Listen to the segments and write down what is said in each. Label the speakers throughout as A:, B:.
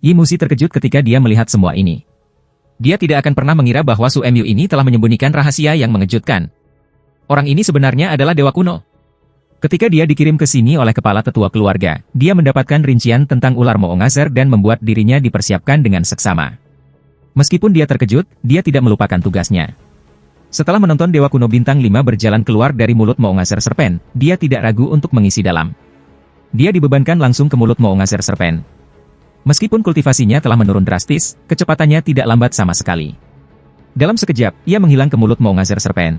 A: Yi Muxi terkejut ketika dia melihat semua ini. Dia tidak akan pernah mengira bahwa Su Mu ini telah menyembunyikan rahasia yang mengejutkan. Orang ini sebenarnya adalah dewa kuno. Ketika dia dikirim ke sini oleh kepala tetua keluarga, dia mendapatkan rincian tentang ular Moongazer dan membuat dirinya dipersiapkan dengan seksama. Meskipun dia terkejut, dia tidak melupakan tugasnya. Setelah menonton Dewa Kuno Bintang 5 berjalan keluar dari mulut Moongazer Serpent, dia tidak ragu untuk mengisi dalam. Dia dibebankan langsung ke mulut Moongazer Serpent. Meskipun kultivasinya telah menurun drastis, kecepatannya tidak lambat sama sekali. Dalam sekejap, ia menghilang ke mulut Moongazer Serpent.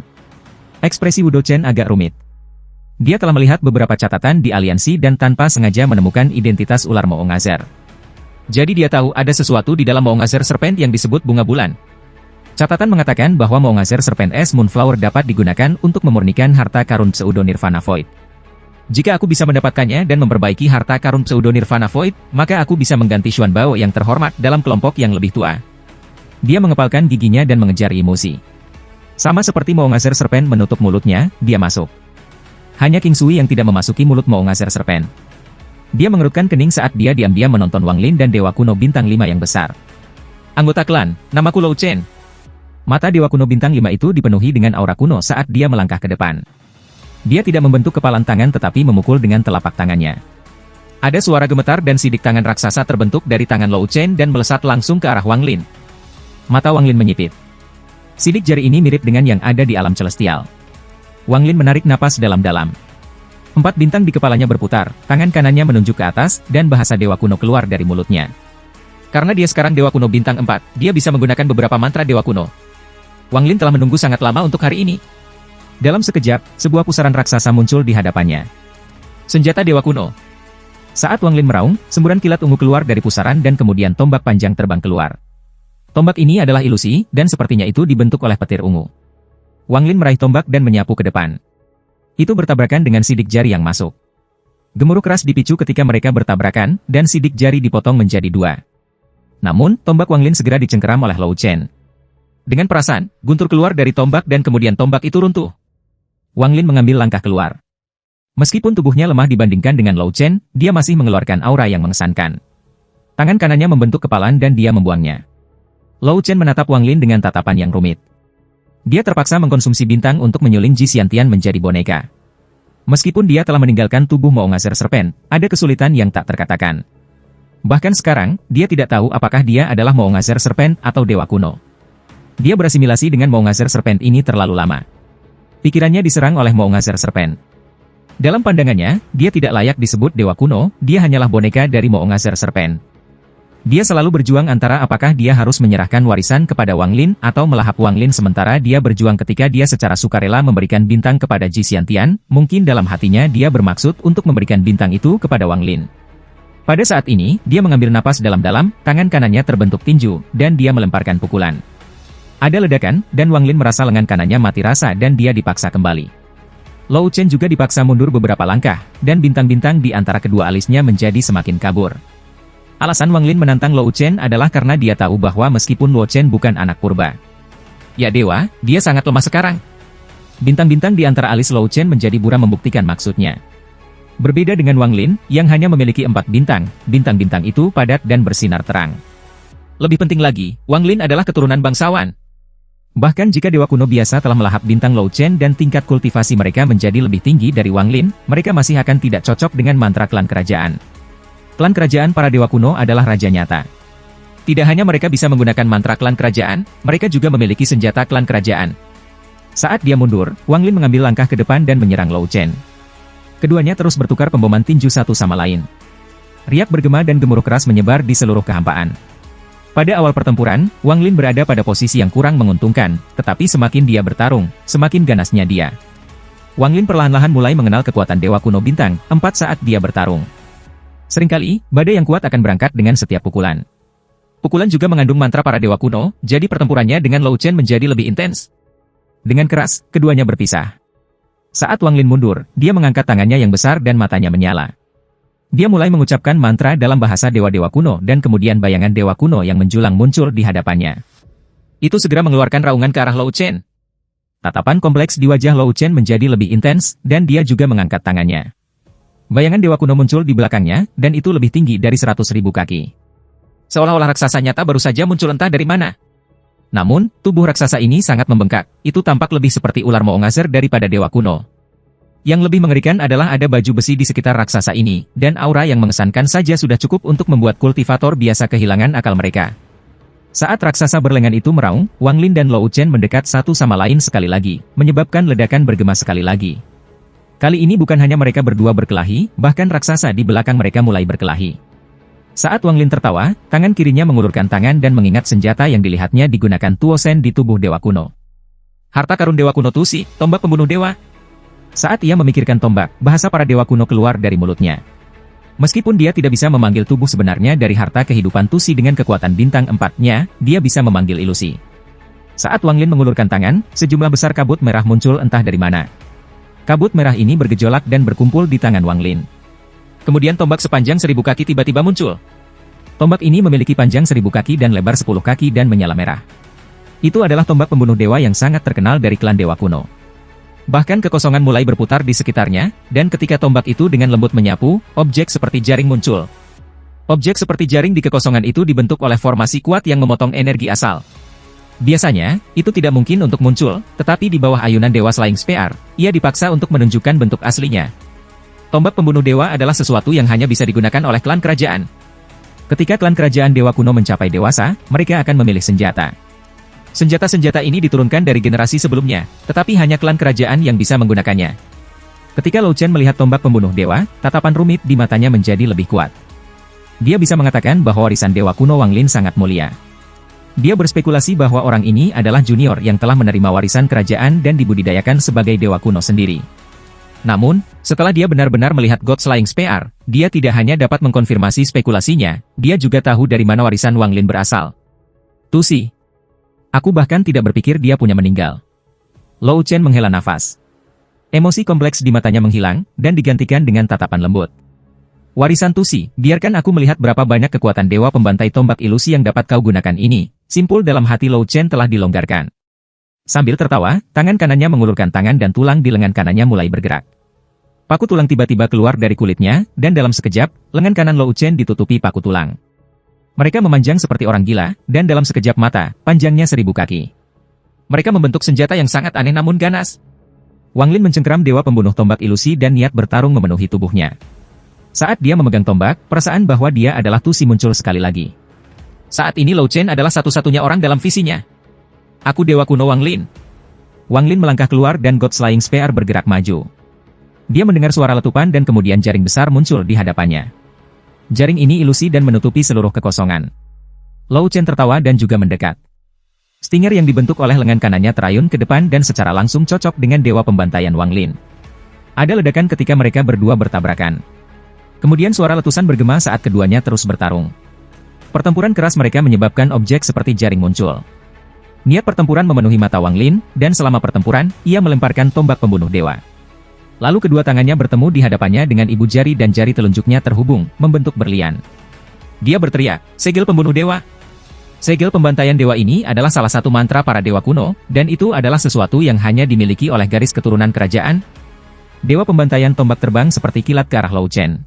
A: Ekspresi Wu Dochen agak rumit. Dia telah melihat beberapa catatan di aliansi dan tanpa sengaja menemukan identitas ular Moongazer. Jadi dia tahu ada sesuatu di dalam Moongazer Serpent yang disebut bunga bulan. Catatan mengatakan bahwa Moongazer Serpent S Moonflower dapat digunakan untuk memurnikan harta karun pseudo Nirvana Void. Jika aku bisa mendapatkannya dan memperbaiki harta karun pseudo Nirvana Void, maka aku bisa mengganti Xuan Bao yang terhormat dalam kelompok yang lebih tua. Dia mengepalkan giginya dan mengejar Yi Muxi. Sama seperti Moongazer Serpent menutup mulutnya, dia masuk. Hanya King Sui yang tidak memasuki mulut Moongazer Serpent. Dia mengerutkan kening saat dia diam-diam menonton Wang Lin dan Dewa Kuno Bintang 5 yang besar. Anggota klan, namaku Lou Chen. Mata Dewa Kuno Bintang 5 itu dipenuhi dengan aura kuno saat dia melangkah ke depan. Dia tidak membentuk kepalan tangan tetapi memukul dengan telapak tangannya. Ada suara gemetar dan sidik tangan raksasa terbentuk dari tangan Lou Chen dan melesat langsung ke arah Wang Lin. Mata Wang Lin menyipit. Sidik jari ini mirip dengan yang ada di alam celestial. Wang Lin menarik napas dalam-dalam. 4 bintang di kepalanya berputar, tangan kanannya menunjuk ke atas, dan bahasa Dewa Kuno keluar dari mulutnya. Karena dia sekarang Dewa Kuno Bintang 4, dia bisa menggunakan beberapa mantra Dewa Kuno. Wang Lin telah menunggu sangat lama untuk hari ini. Dalam sekejap, sebuah pusaran raksasa muncul di hadapannya. Senjata Dewa Kuno. Saat Wang Lin meraung, semburan kilat ungu keluar dari pusaran dan kemudian tombak panjang terbang keluar. Tombak ini adalah ilusi, dan sepertinya itu dibentuk oleh petir ungu. Wang Lin meraih tombak dan menyapu ke depan. Itu bertabrakan dengan sidik jari yang masuk. Gemuruh keras dipicu ketika mereka bertabrakan, dan sidik jari dipotong menjadi 2. Namun, tombak Wang Lin segera dicengkeram oleh Lou Chen. Dengan perasaan, guntur keluar dari tombak dan kemudian tombak itu runtuh. Wang Lin mengambil langkah keluar. Meskipun tubuhnya lemah dibandingkan dengan Lou Chen, dia masih mengeluarkan aura yang mengesankan. Tangan kanannya membentuk kepalan dan dia membuangnya. Lou Chen menatap Wang Lin dengan tatapan yang rumit. Dia terpaksa mengkonsumsi bintang untuk menyuling Ji Xiantian menjadi boneka. Meskipun dia telah meninggalkan tubuh Moongazer Serpent, ada kesulitan yang tak terkatakan. Bahkan sekarang, dia tidak tahu apakah dia adalah Moongazer Serpent atau Dewa Kuno. Dia berasimilasi dengan Moongazer Serpent ini terlalu lama. Pikirannya diserang oleh Moongazer Serpent. Dalam pandangannya, dia tidak layak disebut Dewa Kuno, dia hanyalah boneka dari Moongazer Serpent. Dia selalu berjuang antara apakah dia harus menyerahkan warisan kepada Wang Lin atau melahap Wang Lin sementara dia berjuang ketika dia secara sukarela memberikan bintang kepada Ji Xiantian, mungkin dalam hatinya dia bermaksud untuk memberikan bintang itu kepada Wang Lin. Pada saat ini, dia mengambil napas dalam-dalam, tangan kanannya terbentuk tinju, dan dia melemparkan pukulan. Ada ledakan, dan Wang Lin merasa lengan kanannya mati rasa dan dia dipaksa kembali. Lou Chen juga dipaksa mundur beberapa langkah, dan bintang-bintang di antara kedua alisnya menjadi semakin kabur. Alasan Wang Lin menantang Lou Chen adalah karena dia tahu bahwa meskipun Lou Chen bukan anak purba. Ya dewa, dia sangat lemah sekarang. Bintang-bintang di antara alis Lou Chen menjadi buram membuktikan maksudnya. Berbeda dengan Wang Lin, yang hanya memiliki 4 bintang, bintang-bintang itu padat dan bersinar terang. Lebih penting lagi, Wang Lin adalah keturunan bangsawan. Bahkan jika Dewa Kuno biasa telah melahap bintang Lou Chen dan tingkat kultivasi mereka menjadi lebih tinggi dari Wang Lin, mereka masih akan tidak cocok dengan mantra klan kerajaan. Klan kerajaan para Dewa Kuno adalah raja nyata. Tidak hanya mereka bisa menggunakan mantra klan kerajaan, mereka juga memiliki senjata klan kerajaan. Saat dia mundur, Wang Lin mengambil langkah ke depan dan menyerang Lou Chen. Keduanya terus bertukar pemboman tinju satu sama lain. Riak bergema dan gemuruh keras menyebar di seluruh kehampaan. Pada awal pertempuran, Wang Lin berada pada posisi yang kurang menguntungkan, tetapi semakin dia bertarung, semakin ganasnya dia. Wang Lin perlahan-lahan mulai mengenal kekuatan Dewa Kuno Bintang 4 saat dia bertarung. Seringkali, badai yang kuat akan berangkat dengan setiap pukulan. Pukulan juga mengandung mantra para Dewa Kuno, jadi pertempurannya dengan Lou Chen menjadi lebih intens. Dengan keras, keduanya berpisah. Saat Wang Lin mundur, dia mengangkat tangannya yang besar dan matanya menyala. Dia mulai mengucapkan mantra dalam bahasa dewa-dewa kuno dan kemudian bayangan dewa kuno yang menjulang muncul di hadapannya. Itu segera mengeluarkan raungan ke arah Lou Chen. Tatapan kompleks di wajah Lou Chen menjadi lebih intens, dan dia juga mengangkat tangannya. Bayangan dewa kuno muncul di belakangnya, dan itu lebih tinggi dari 100.000 kaki. Seolah-olah raksasa nyata baru saja muncul entah dari mana. Namun, tubuh raksasa ini sangat membengkak, itu tampak lebih seperti ular Moongazer daripada dewa kuno. Yang lebih mengerikan adalah ada baju besi di sekitar raksasa ini, dan aura yang mengesankan saja sudah cukup untuk membuat kultivator biasa kehilangan akal mereka. Saat raksasa berlengan itu meraung, Wang Lin dan Lou Chen mendekat satu sama lain sekali lagi, menyebabkan ledakan bergema sekali lagi. Kali ini bukan hanya mereka berdua berkelahi, bahkan raksasa di belakang mereka mulai berkelahi. Saat Wang Lin tertawa, tangan kirinya mengulurkan tangan dan mengingat senjata yang dilihatnya digunakan Tuo Shen di tubuh dewa kuno. Harta karun dewa kuno Tusi, tombak pembunuh dewa. Saat ia memikirkan tombak, bahasa para dewa kuno keluar dari mulutnya. Meskipun dia tidak bisa memanggil tubuh sebenarnya dari harta kehidupan Tusi dengan kekuatan bintang 4-nya, dia bisa memanggil ilusi. Saat Wang Lin mengulurkan tangan, sejumlah besar kabut merah muncul entah dari mana. Kabut merah ini bergejolak dan berkumpul di tangan Wang Lin. Kemudian tombak sepanjang 1000 kaki tiba-tiba muncul. Tombak ini memiliki panjang 1000 kaki dan lebar 10 kaki dan menyala merah. Itu adalah tombak pembunuh dewa yang sangat terkenal dari klan dewa kuno. Bahkan kekosongan mulai berputar di sekitarnya, dan ketika tombak itu dengan lembut menyapu, objek seperti jaring muncul. Objek seperti jaring di kekosongan itu dibentuk oleh formasi kuat yang memotong energi asal. Biasanya, itu tidak mungkin untuk muncul, tetapi di bawah ayunan Dewa Flying Spear, ia dipaksa untuk menunjukkan bentuk aslinya. Tombak pembunuh dewa adalah sesuatu yang hanya bisa digunakan oleh klan kerajaan. Ketika klan kerajaan dewa kuno mencapai dewasa, mereka akan memilih senjata. Senjata-senjata ini diturunkan dari generasi sebelumnya, tetapi hanya klan kerajaan yang bisa menggunakannya. Ketika Lou Chen melihat tombak pembunuh dewa, tatapan rumit di matanya menjadi lebih kuat. Dia bisa mengatakan bahwa warisan dewa kuno Wang Lin sangat mulia. Dia berspekulasi bahwa orang ini adalah junior yang telah menerima warisan kerajaan dan dibudidayakan sebagai dewa kuno sendiri. Namun, setelah dia benar-benar melihat God Flying Spear, dia tidak hanya dapat mengkonfirmasi spekulasinya, dia juga tahu dari mana warisan Wang Lin berasal. Tusi. Aku bahkan tidak berpikir dia punya meninggal. Lou Chen menghela nafas. Emosi kompleks di matanya menghilang, dan digantikan dengan tatapan lembut. Warisan Tusi, biarkan aku melihat berapa banyak kekuatan dewa pembantai tombak ilusi yang dapat kau gunakan ini. Simpul dalam hati Lou Chen telah dilonggarkan. Sambil tertawa, tangan kanannya mengulurkan tangan dan tulang di lengan kanannya mulai bergerak. Paku tulang tiba-tiba keluar dari kulitnya, dan dalam sekejap, lengan kanan Lou Chen ditutupi paku tulang. Mereka memanjang seperti orang gila, dan dalam sekejap mata, panjangnya 1000 kaki. Mereka membentuk senjata yang sangat aneh namun ganas. Wang Lin mencengkeram dewa pembunuh tombak ilusi dan niat bertarung memenuhi tubuhnya. Saat dia memegang tombak, perasaan bahwa dia adalah Tusi muncul sekali lagi. Saat ini Lou Chen adalah satu-satunya orang dalam visinya. Aku dewa kuno Wang Lin. Wang Lin melangkah keluar dan God Flying Spear bergerak maju. Dia mendengar suara letupan dan kemudian jaring besar muncul di hadapannya. Jaring ini ilusi dan menutupi seluruh kekosongan. Lou Chen tertawa dan juga mendekat. Stinger yang dibentuk oleh lengan kanannya terayun ke depan dan secara langsung cocok dengan dewa pembantaian Wang Lin. Ada ledakan ketika mereka berdua bertabrakan. Kemudian suara letusan bergema saat keduanya terus bertarung. Pertempuran keras mereka menyebabkan objek seperti jaring muncul. Niat pertempuran memenuhi mata Wang Lin, dan selama pertempuran, ia melemparkan tombak pembunuh dewa. Lalu kedua tangannya bertemu di hadapannya dengan ibu jari dan jari telunjuknya terhubung, membentuk berlian. Dia berteriak, segel pembunuh dewa. Segel pembantaian dewa ini adalah salah satu mantra para dewa kuno, dan itu adalah sesuatu yang hanya dimiliki oleh garis keturunan kerajaan. Dewa pembantaian tombak terbang seperti kilat ke arah Lou Chen.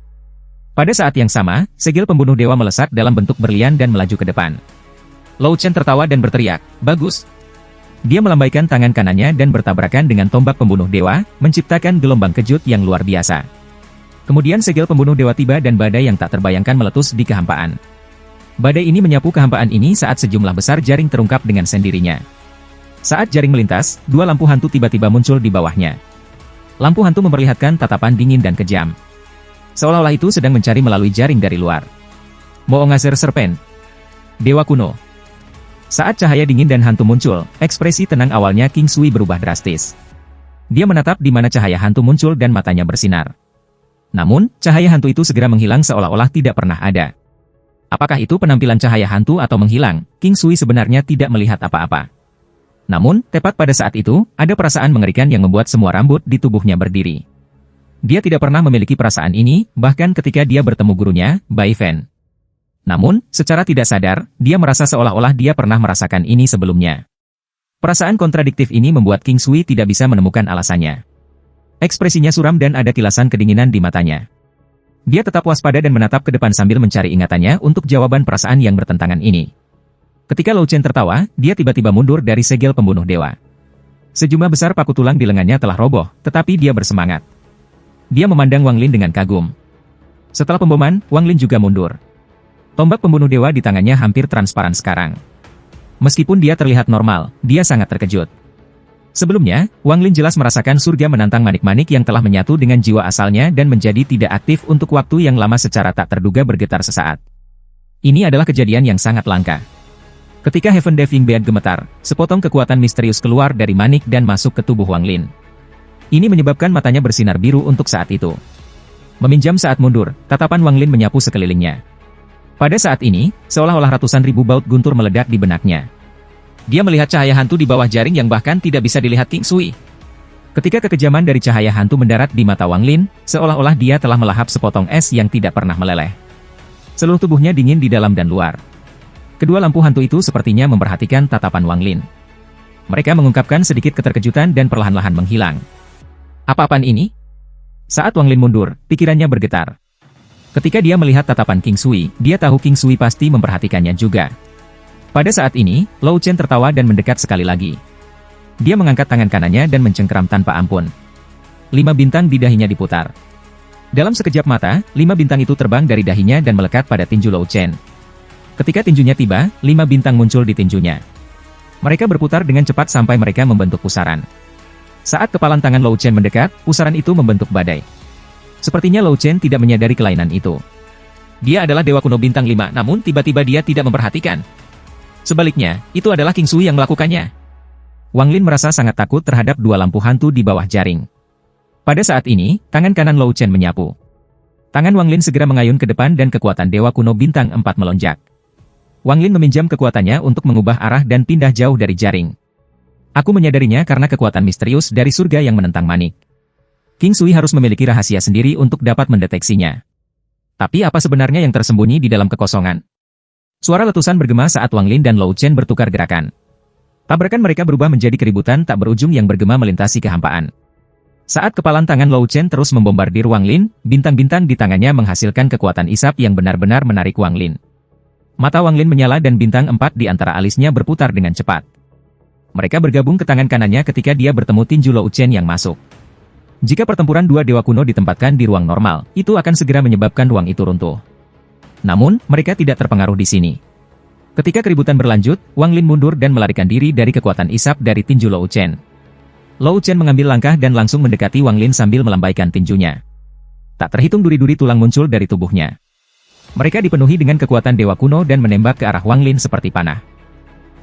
A: Pada saat yang sama, segel pembunuh dewa melesak dalam bentuk berlian dan melaju ke depan. Lou Chen tertawa dan berteriak, bagus. Dia melambaikan tangan kanannya dan bertabrakan dengan tombak pembunuh dewa, menciptakan gelombang kejut yang luar biasa. Kemudian segel pembunuh dewa tiba dan badai yang tak terbayangkan meletus di kehampaan. Badai ini menyapu kehampaan ini saat sejumlah besar jaring terungkap dengan sendirinya. Saat jaring melintas, dua lampu hantu tiba-tiba muncul di bawahnya. Lampu hantu memperlihatkan tatapan dingin dan kejam. Seolah-olah itu sedang mencari melalui jaring dari luar. Moongazer Serpent. Dewa kuno. Saat cahaya dingin dan hantu muncul, ekspresi tenang awalnya King Sui berubah drastis. Dia menatap di mana cahaya hantu muncul dan matanya bersinar. Namun, cahaya hantu itu segera menghilang seolah-olah tidak pernah ada. Apakah itu penampilan cahaya hantu atau menghilang? King Sui sebenarnya tidak melihat apa-apa. Namun, tepat pada saat itu, ada perasaan mengerikan yang membuat semua rambut di tubuhnya berdiri. Dia tidak pernah memiliki perasaan ini, bahkan ketika dia bertemu gurunya, Bai Fen. Namun, secara tidak sadar, dia merasa seolah-olah dia pernah merasakan ini sebelumnya. Perasaan kontradiktif ini membuat King Sui tidak bisa menemukan alasannya. Ekspresinya suram dan ada kilasan kedinginan di matanya. Dia tetap waspada dan menatap ke depan sambil mencari ingatannya untuk jawaban perasaan yang bertentangan ini. Ketika Lao Chen tertawa, dia tiba-tiba mundur dari segel pembunuh dewa. Sejumlah besar paku tulang di lengannya telah roboh, tetapi dia bersemangat. Dia memandang Wang Lin dengan kagum. Setelah pemboman, Wang Lin juga mundur. Tombak pembunuh dewa di tangannya hampir transparan sekarang. Meskipun dia terlihat normal, dia sangat terkejut. Sebelumnya, Wang Lin jelas merasakan surga menantang manik-manik yang telah menyatu dengan jiwa asalnya dan menjadi tidak aktif untuk waktu yang lama secara tak terduga bergetar sesaat. Ini adalah kejadian yang sangat langka. Ketika Heaven Diving Bead gemetar, sepotong kekuatan misterius keluar dari manik dan masuk ke tubuh Wang Lin. Ini menyebabkan matanya bersinar biru untuk saat itu. Meminjam saat mundur, tatapan Wang Lin menyapu sekelilingnya. Pada saat ini, seolah-olah ratusan ribu baut guntur meledak di benaknya. Dia melihat cahaya hantu di bawah jaring yang bahkan tidak bisa dilihat King Sui. Ketika kekejaman dari cahaya hantu mendarat di mata Wang Lin, seolah-olah dia telah melahap sepotong es yang tidak pernah meleleh. Seluruh tubuhnya dingin di dalam dan luar. Kedua lampu hantu itu sepertinya memperhatikan tatapan Wang Lin. Mereka mengungkapkan sedikit keterkejutan dan perlahan-lahan menghilang. Apa-apaan ini? Saat Wang Lin mundur, pikirannya bergetar. Ketika dia melihat tatapan King Sui, dia tahu King Sui pasti memperhatikannya juga. Pada saat ini, Lao Chen tertawa dan mendekat sekali lagi. Dia mengangkat tangan kanannya dan mencengkeram tanpa ampun. 5 bintang di dahinya diputar. Dalam sekejap mata, 5 bintang itu terbang dari dahinya dan melekat pada tinju Lao Chen. Ketika tinjunya tiba, 5 bintang muncul di tinjunya. Mereka berputar dengan cepat sampai mereka membentuk pusaran. Saat kepalan tangan Lao Chen mendekat, pusaran itu membentuk badai. Sepertinya Lao Chen tidak menyadari kelainan itu. Dia adalah dewa kuno bintang 5, namun tiba-tiba dia tidak memperhatikan. Sebaliknya, itu adalah King Sui yang melakukannya. Wang Lin merasa sangat takut terhadap dua lampu hantu di bawah jaring. Pada saat ini, tangan kanan Lao Chen menyapu. Tangan Wang Lin segera mengayun ke depan dan kekuatan dewa kuno bintang 4 melonjak. Wang Lin meminjam kekuatannya untuk mengubah arah dan pindah jauh dari jaring. Aku menyadarinya karena kekuatan misterius dari surga yang menentang manik. King Sui harus memiliki rahasia sendiri untuk dapat mendeteksinya. Tapi apa sebenarnya yang tersembunyi di dalam kekosongan? Suara letusan bergema saat Wang Lin dan Lao Chen bertukar gerakan. Tabrakan mereka berubah menjadi keributan tak berujung yang bergema melintasi kehampaan. Saat kepalan tangan Lao Chen terus membombardir Wang Lin, bintang-bintang di tangannya menghasilkan kekuatan isap yang benar-benar menarik Wang Lin. Mata Wang Lin menyala dan bintang 4 di antara alisnya berputar dengan cepat. Mereka bergabung ke tangan kanannya ketika dia bertemu tinju Lao Chen yang masuk. Jika pertempuran dua dewa kuno ditempatkan di ruang normal, itu akan segera menyebabkan ruang itu runtuh. Namun, mereka tidak terpengaruh di sini. Ketika keributan berlanjut, Wang Lin mundur dan melarikan diri dari kekuatan isap dari tinju Lao Chen. Lao Chen mengambil langkah dan langsung mendekati Wang Lin sambil melambaikan tinjunya. Tak terhitung duri-duri tulang muncul dari tubuhnya. Mereka dipenuhi dengan kekuatan dewa kuno dan menembak ke arah Wang Lin seperti panah.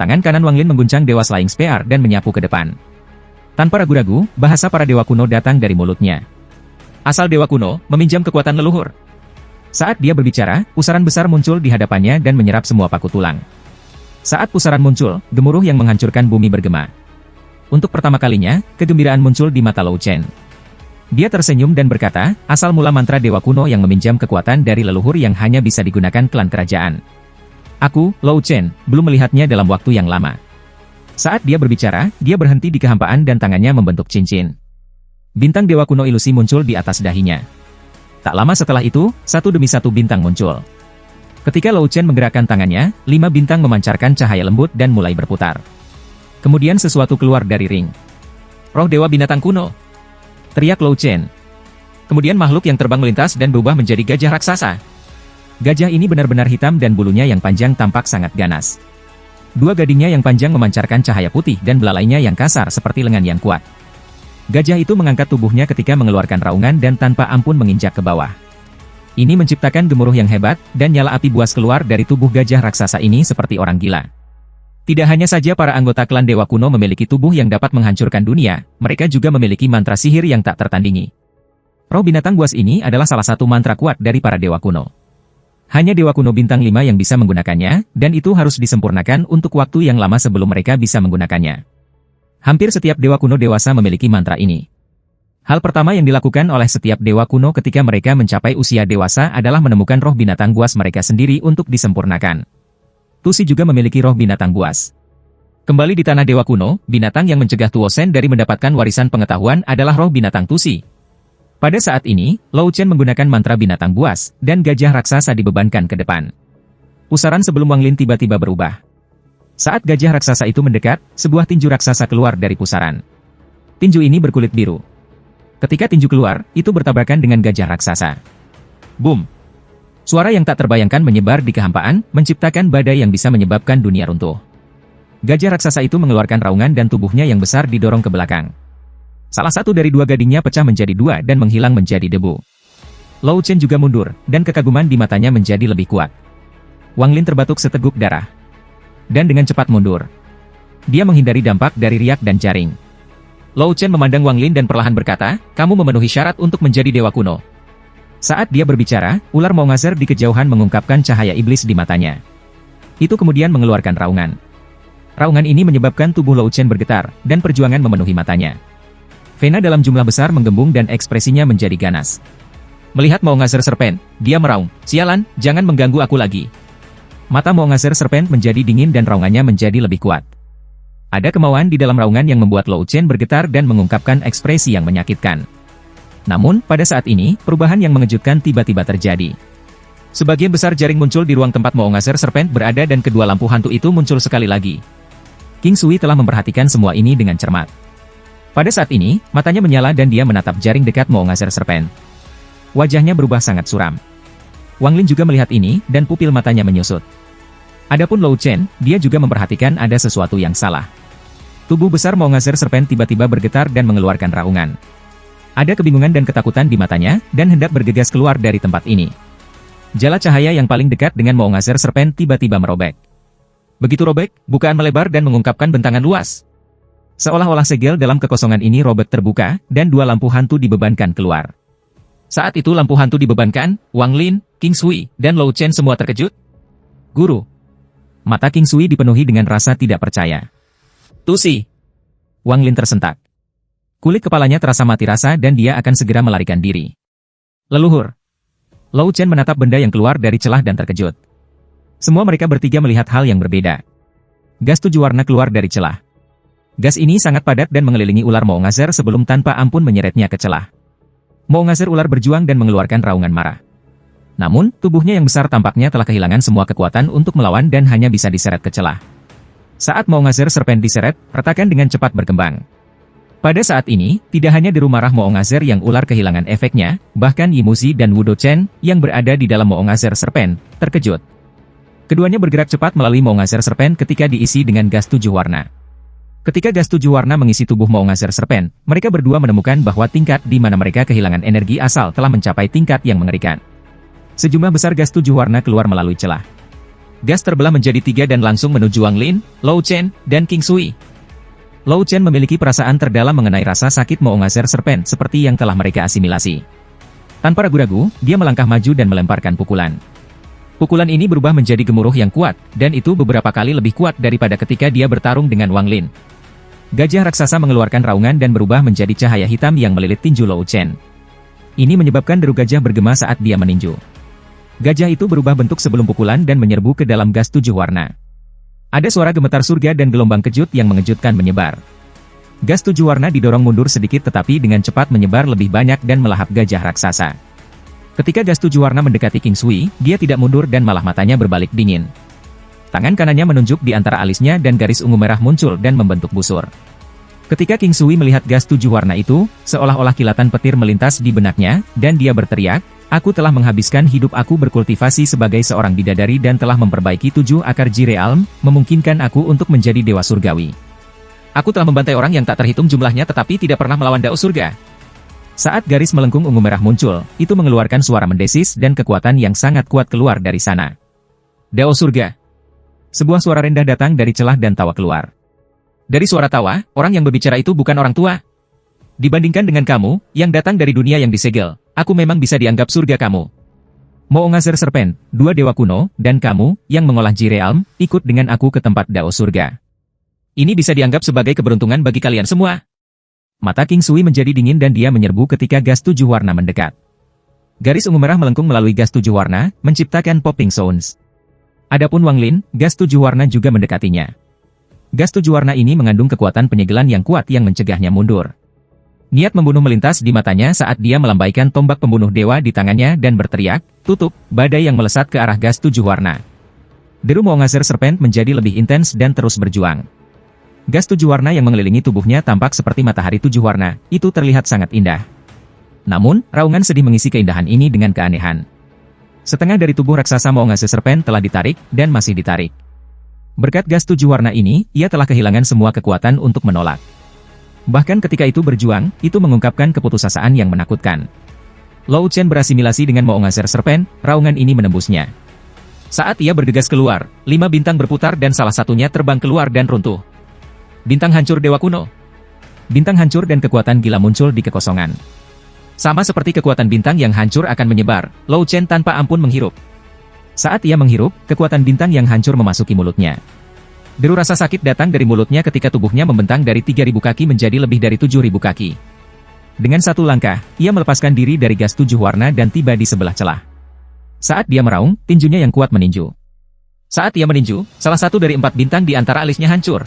A: Tangan kanan Wang Lin mengguncang Dewa Flying Spear dan menyapu ke depan. Tanpa ragu-ragu, bahasa para dewa kuno datang dari mulutnya. Asal dewa kuno, meminjam kekuatan leluhur. Saat dia berbicara, pusaran besar muncul di hadapannya dan menyerap semua paku tulang. Saat pusaran muncul, gemuruh yang menghancurkan bumi bergema. Untuk pertama kalinya, kegembiraan muncul di mata Lao Chen. Dia tersenyum dan berkata, asal mula mantra dewa kuno yang meminjam kekuatan dari leluhur yang hanya bisa digunakan klan kerajaan. Aku, Lao Chen, belum melihatnya dalam waktu yang lama. Saat dia berbicara, dia berhenti di kehampaan dan tangannya membentuk cincin. Bintang dewa kuno ilusi muncul di atas dahinya. Tak lama setelah itu, satu demi satu bintang muncul. Ketika Lao Chen menggerakkan tangannya, 5 bintang memancarkan cahaya lembut dan mulai berputar. Kemudian sesuatu keluar dari ring. Roh dewa binatang kuno. Teriak Lao Chen. Kemudian makhluk yang terbang melintas dan berubah menjadi gajah raksasa. Gajah ini benar-benar hitam dan bulunya yang panjang tampak sangat ganas. Dua gadingnya yang panjang memancarkan cahaya putih dan belalainya yang kasar seperti lengan yang kuat. Gajah itu mengangkat tubuhnya ketika mengeluarkan raungan dan tanpa ampun menginjak ke bawah. Ini menciptakan gemuruh yang hebat, dan nyala api buas keluar dari tubuh gajah raksasa ini seperti orang gila. Tidak hanya saja para anggota klan dewa kuno memiliki tubuh yang dapat menghancurkan dunia, mereka juga memiliki mantra sihir yang tak tertandingi. Roh binatang buas ini adalah salah satu mantra kuat dari para dewa kuno. Hanya dewa kuno bintang 5 yang bisa menggunakannya, dan itu harus disempurnakan untuk waktu yang lama sebelum mereka bisa menggunakannya. Hampir setiap dewa kuno dewasa memiliki mantra ini. Hal pertama yang dilakukan oleh setiap dewa kuno ketika mereka mencapai usia dewasa adalah menemukan roh binatang buas mereka sendiri untuk disempurnakan. Tusi juga memiliki roh binatang buas. Kembali di tanah dewa kuno, binatang yang mencegah Tuo Shen dari mendapatkan warisan pengetahuan adalah roh binatang Tusi. Pada saat ini, Lao Chen menggunakan mantra binatang buas, dan gajah raksasa dibebankan ke depan. Pusaran sebelum Wang Lin tiba-tiba berubah. Saat gajah raksasa itu mendekat, sebuah tinju raksasa keluar dari pusaran. Tinju ini berkulit biru. Ketika tinju keluar, itu bertabrakan dengan gajah raksasa. Boom! Suara yang tak terbayangkan menyebar di kehampaan, menciptakan badai yang bisa menyebabkan dunia runtuh. Gajah raksasa itu mengeluarkan raungan dan tubuhnya yang besar didorong ke belakang. Salah satu dari dua gadingnya pecah menjadi dua dan menghilang menjadi debu. Lao Chen juga mundur, dan kekaguman di matanya menjadi lebih kuat. Wang Lin terbatuk seteguk darah. Dan dengan cepat mundur. Dia menghindari dampak dari riak dan jaring. Lao Chen memandang Wang Lin dan perlahan berkata, "Kamu memenuhi syarat untuk menjadi dewa kuno." Saat dia berbicara, ular Maungazer di kejauhan mengungkapkan cahaya iblis di matanya. Itu kemudian mengeluarkan raungan. Raungan ini menyebabkan tubuh Lao Chen bergetar, dan perjuangan memenuhi matanya. Vena dalam jumlah besar menggembung dan ekspresinya menjadi ganas. Melihat Maungazer Serpent, dia meraung, "Sialan, jangan mengganggu aku lagi." Mata Maungazer Serpent menjadi dingin dan raungannya menjadi lebih kuat. Ada kemauan di dalam raungan yang membuat Lao Chen bergetar dan mengungkapkan ekspresi yang menyakitkan. Namun, pada saat ini, perubahan yang mengejutkan tiba-tiba terjadi. Sebagian besar jaring muncul di ruang tempat Maungazer Serpent berada dan kedua lampu hantu itu muncul sekali lagi. King Sui telah memperhatikan semua ini dengan cermat. Pada saat ini, matanya menyala dan dia menatap jaring dekat Maungazer Serpent. Wajahnya berubah sangat suram. Wang Lin juga melihat ini, dan pupil matanya menyusut. Adapun Lao Chen, dia juga memperhatikan ada sesuatu yang salah. Tubuh besar Maungazer Serpent tiba-tiba bergetar dan mengeluarkan raungan. Ada kebingungan dan ketakutan di matanya, dan hendak bergegas keluar dari tempat ini. Jala cahaya yang paling dekat dengan Maungazer Serpent tiba-tiba merobek. Begitu robek, bukaan melebar dan mengungkapkan bentangan luas. Seolah-olah segel dalam kekosongan ini robek terbuka, dan dua lampu hantu dibebankan keluar. Saat itu lampu hantu dibebankan, Wang Lin, King Sui, dan Lao Chen semua terkejut. "Guru." Mata King Sui dipenuhi dengan rasa tidak percaya. "Tusi." Wang Lin tersentak. Kulit kepalanya terasa mati rasa dan dia akan segera melarikan diri. "Leluhur." Lao Chen menatap benda yang keluar dari celah dan terkejut. Semua mereka bertiga melihat hal yang berbeda. Gas 7 warna keluar dari celah. Gas ini sangat padat dan mengelilingi ular Maungazer sebelum tanpa ampun menyeretnya ke celah. Maungazer ular berjuang dan mengeluarkan raungan marah. Namun, tubuhnya yang besar tampaknya telah kehilangan semua kekuatan untuk melawan dan hanya bisa diseret ke celah. Saat Maungazer Serpent diseret, retakan dengan cepat berkembang. Pada saat ini, tidak hanya di rumah Maungazer yang ular kehilangan efeknya, bahkan Yimuzi dan Wudo Chen, yang berada di dalam Maungazer Serpent, terkejut. Keduanya bergerak cepat melalui Maungazer Serpent ketika diisi dengan gas 7 warna. Ketika gas 7 warna mengisi tubuh Maungazer Serpent, mereka berdua menemukan bahwa tingkat di mana mereka kehilangan energi asal telah mencapai tingkat yang mengerikan. Sejumlah besar gas 7 warna keluar melalui celah. Gas terbelah menjadi 3 dan langsung menuju Wang Lin, Lao Chen, dan King Sui. Lao Chen memiliki perasaan terdalam mengenai rasa sakit Maungazer Serpent seperti yang telah mereka asimilasi. Tanpa ragu-ragu, dia melangkah maju dan melemparkan pukulan. Pukulan ini berubah menjadi gemuruh yang kuat, dan itu beberapa kali lebih kuat daripada ketika dia bertarung dengan Wang Lin. Gajah raksasa mengeluarkan raungan dan berubah menjadi cahaya hitam yang melilit tinju Lao Chen. Ini menyebabkan deru gajah bergema saat dia meninju. Gajah itu berubah bentuk sebelum pukulan dan menyerbu ke dalam gas 7 warna. Ada suara gemetar surga dan gelombang kejut yang mengejutkan menyebar. Gas 7 warna didorong mundur sedikit tetapi dengan cepat menyebar lebih banyak dan melahap gajah raksasa. Ketika gas 7 warna mendekati King Sui, dia tidak mundur dan malah matanya berbalik dingin. Tangan kanannya menunjuk di antara alisnya dan garis ungu merah muncul dan membentuk busur. Ketika King Sui melihat gas 7 warna itu, seolah-olah kilatan petir melintas di benaknya, dan dia berteriak, "Aku telah menghabiskan hidup aku berkultivasi sebagai seorang bidadari dan telah memperbaiki 7 akar Jirealm, memungkinkan aku untuk menjadi dewa surgawi. Aku telah membantai orang yang tak terhitung jumlahnya tetapi tidak pernah melawan dao surga." Saat garis melengkung ungu merah muncul, itu mengeluarkan suara mendesis dan kekuatan yang sangat kuat keluar dari sana. "Dao surga." Sebuah suara rendah datang dari celah dan tawa keluar. Dari suara tawa, orang yang berbicara itu bukan orang tua. "Dibandingkan dengan kamu, yang datang dari dunia yang disegel, aku memang bisa dianggap surga kamu. Maungazer Serpent, 2 dewa kuno, dan kamu, yang mengolah Jirealm, ikut dengan aku ke tempat dao surga. Ini bisa dianggap sebagai keberuntungan bagi kalian semua." Mata King Sui menjadi dingin dan dia menyerbu ketika gas 7 warna mendekat. Garis ungu merah melengkung melalui gas 7 warna, menciptakan popping sounds. Adapun Wang Lin, gas 7 warna juga mendekatinya. Gas 7 warna ini mengandung kekuatan penyegelan yang kuat yang mencegahnya mundur. Niat membunuh melintas di matanya saat dia melambaikan tombak pembunuh dewa di tangannya dan berteriak, "Tutup!" Badai yang melesat ke arah gas 7 warna. Deru Maungazer Serpent menjadi lebih intens dan terus berjuang. Gas 7 warna yang mengelilingi tubuhnya tampak seperti matahari 7 warna, itu terlihat sangat indah. Namun, raungan sedih mengisi keindahan ini dengan keanehan. Setengah dari tubuh raksasa Maungazer Serpent telah ditarik, dan masih ditarik. Berkat gas 7 warna ini, ia telah kehilangan semua kekuatan untuk menolak. Bahkan ketika itu berjuang, itu mengungkapkan keputusasaan yang menakutkan. Lou Chen berasimilasi dengan Maungazer Serpent, raungan ini menembusnya. Saat ia bergegas keluar, 5 bintang berputar dan salah satunya terbang keluar dan runtuh. Bintang hancur Dewa Kuno. Bintang hancur dan kekuatan gila muncul di kekosongan. Sama seperti kekuatan bintang yang hancur akan menyebar, Lou Chen tanpa ampun menghirup. Saat ia menghirup, kekuatan bintang yang hancur memasuki mulutnya. Deru rasa sakit datang dari mulutnya ketika tubuhnya membentang dari 3.000 kaki menjadi lebih dari 7.000 kaki. Dengan satu langkah, ia melepaskan diri dari gas 7 warna dan tiba di sebelah celah. Saat dia meraung, tinjunya yang kuat meninju. Saat ia meninju, salah satu dari 4 bintang di antara alisnya hancur.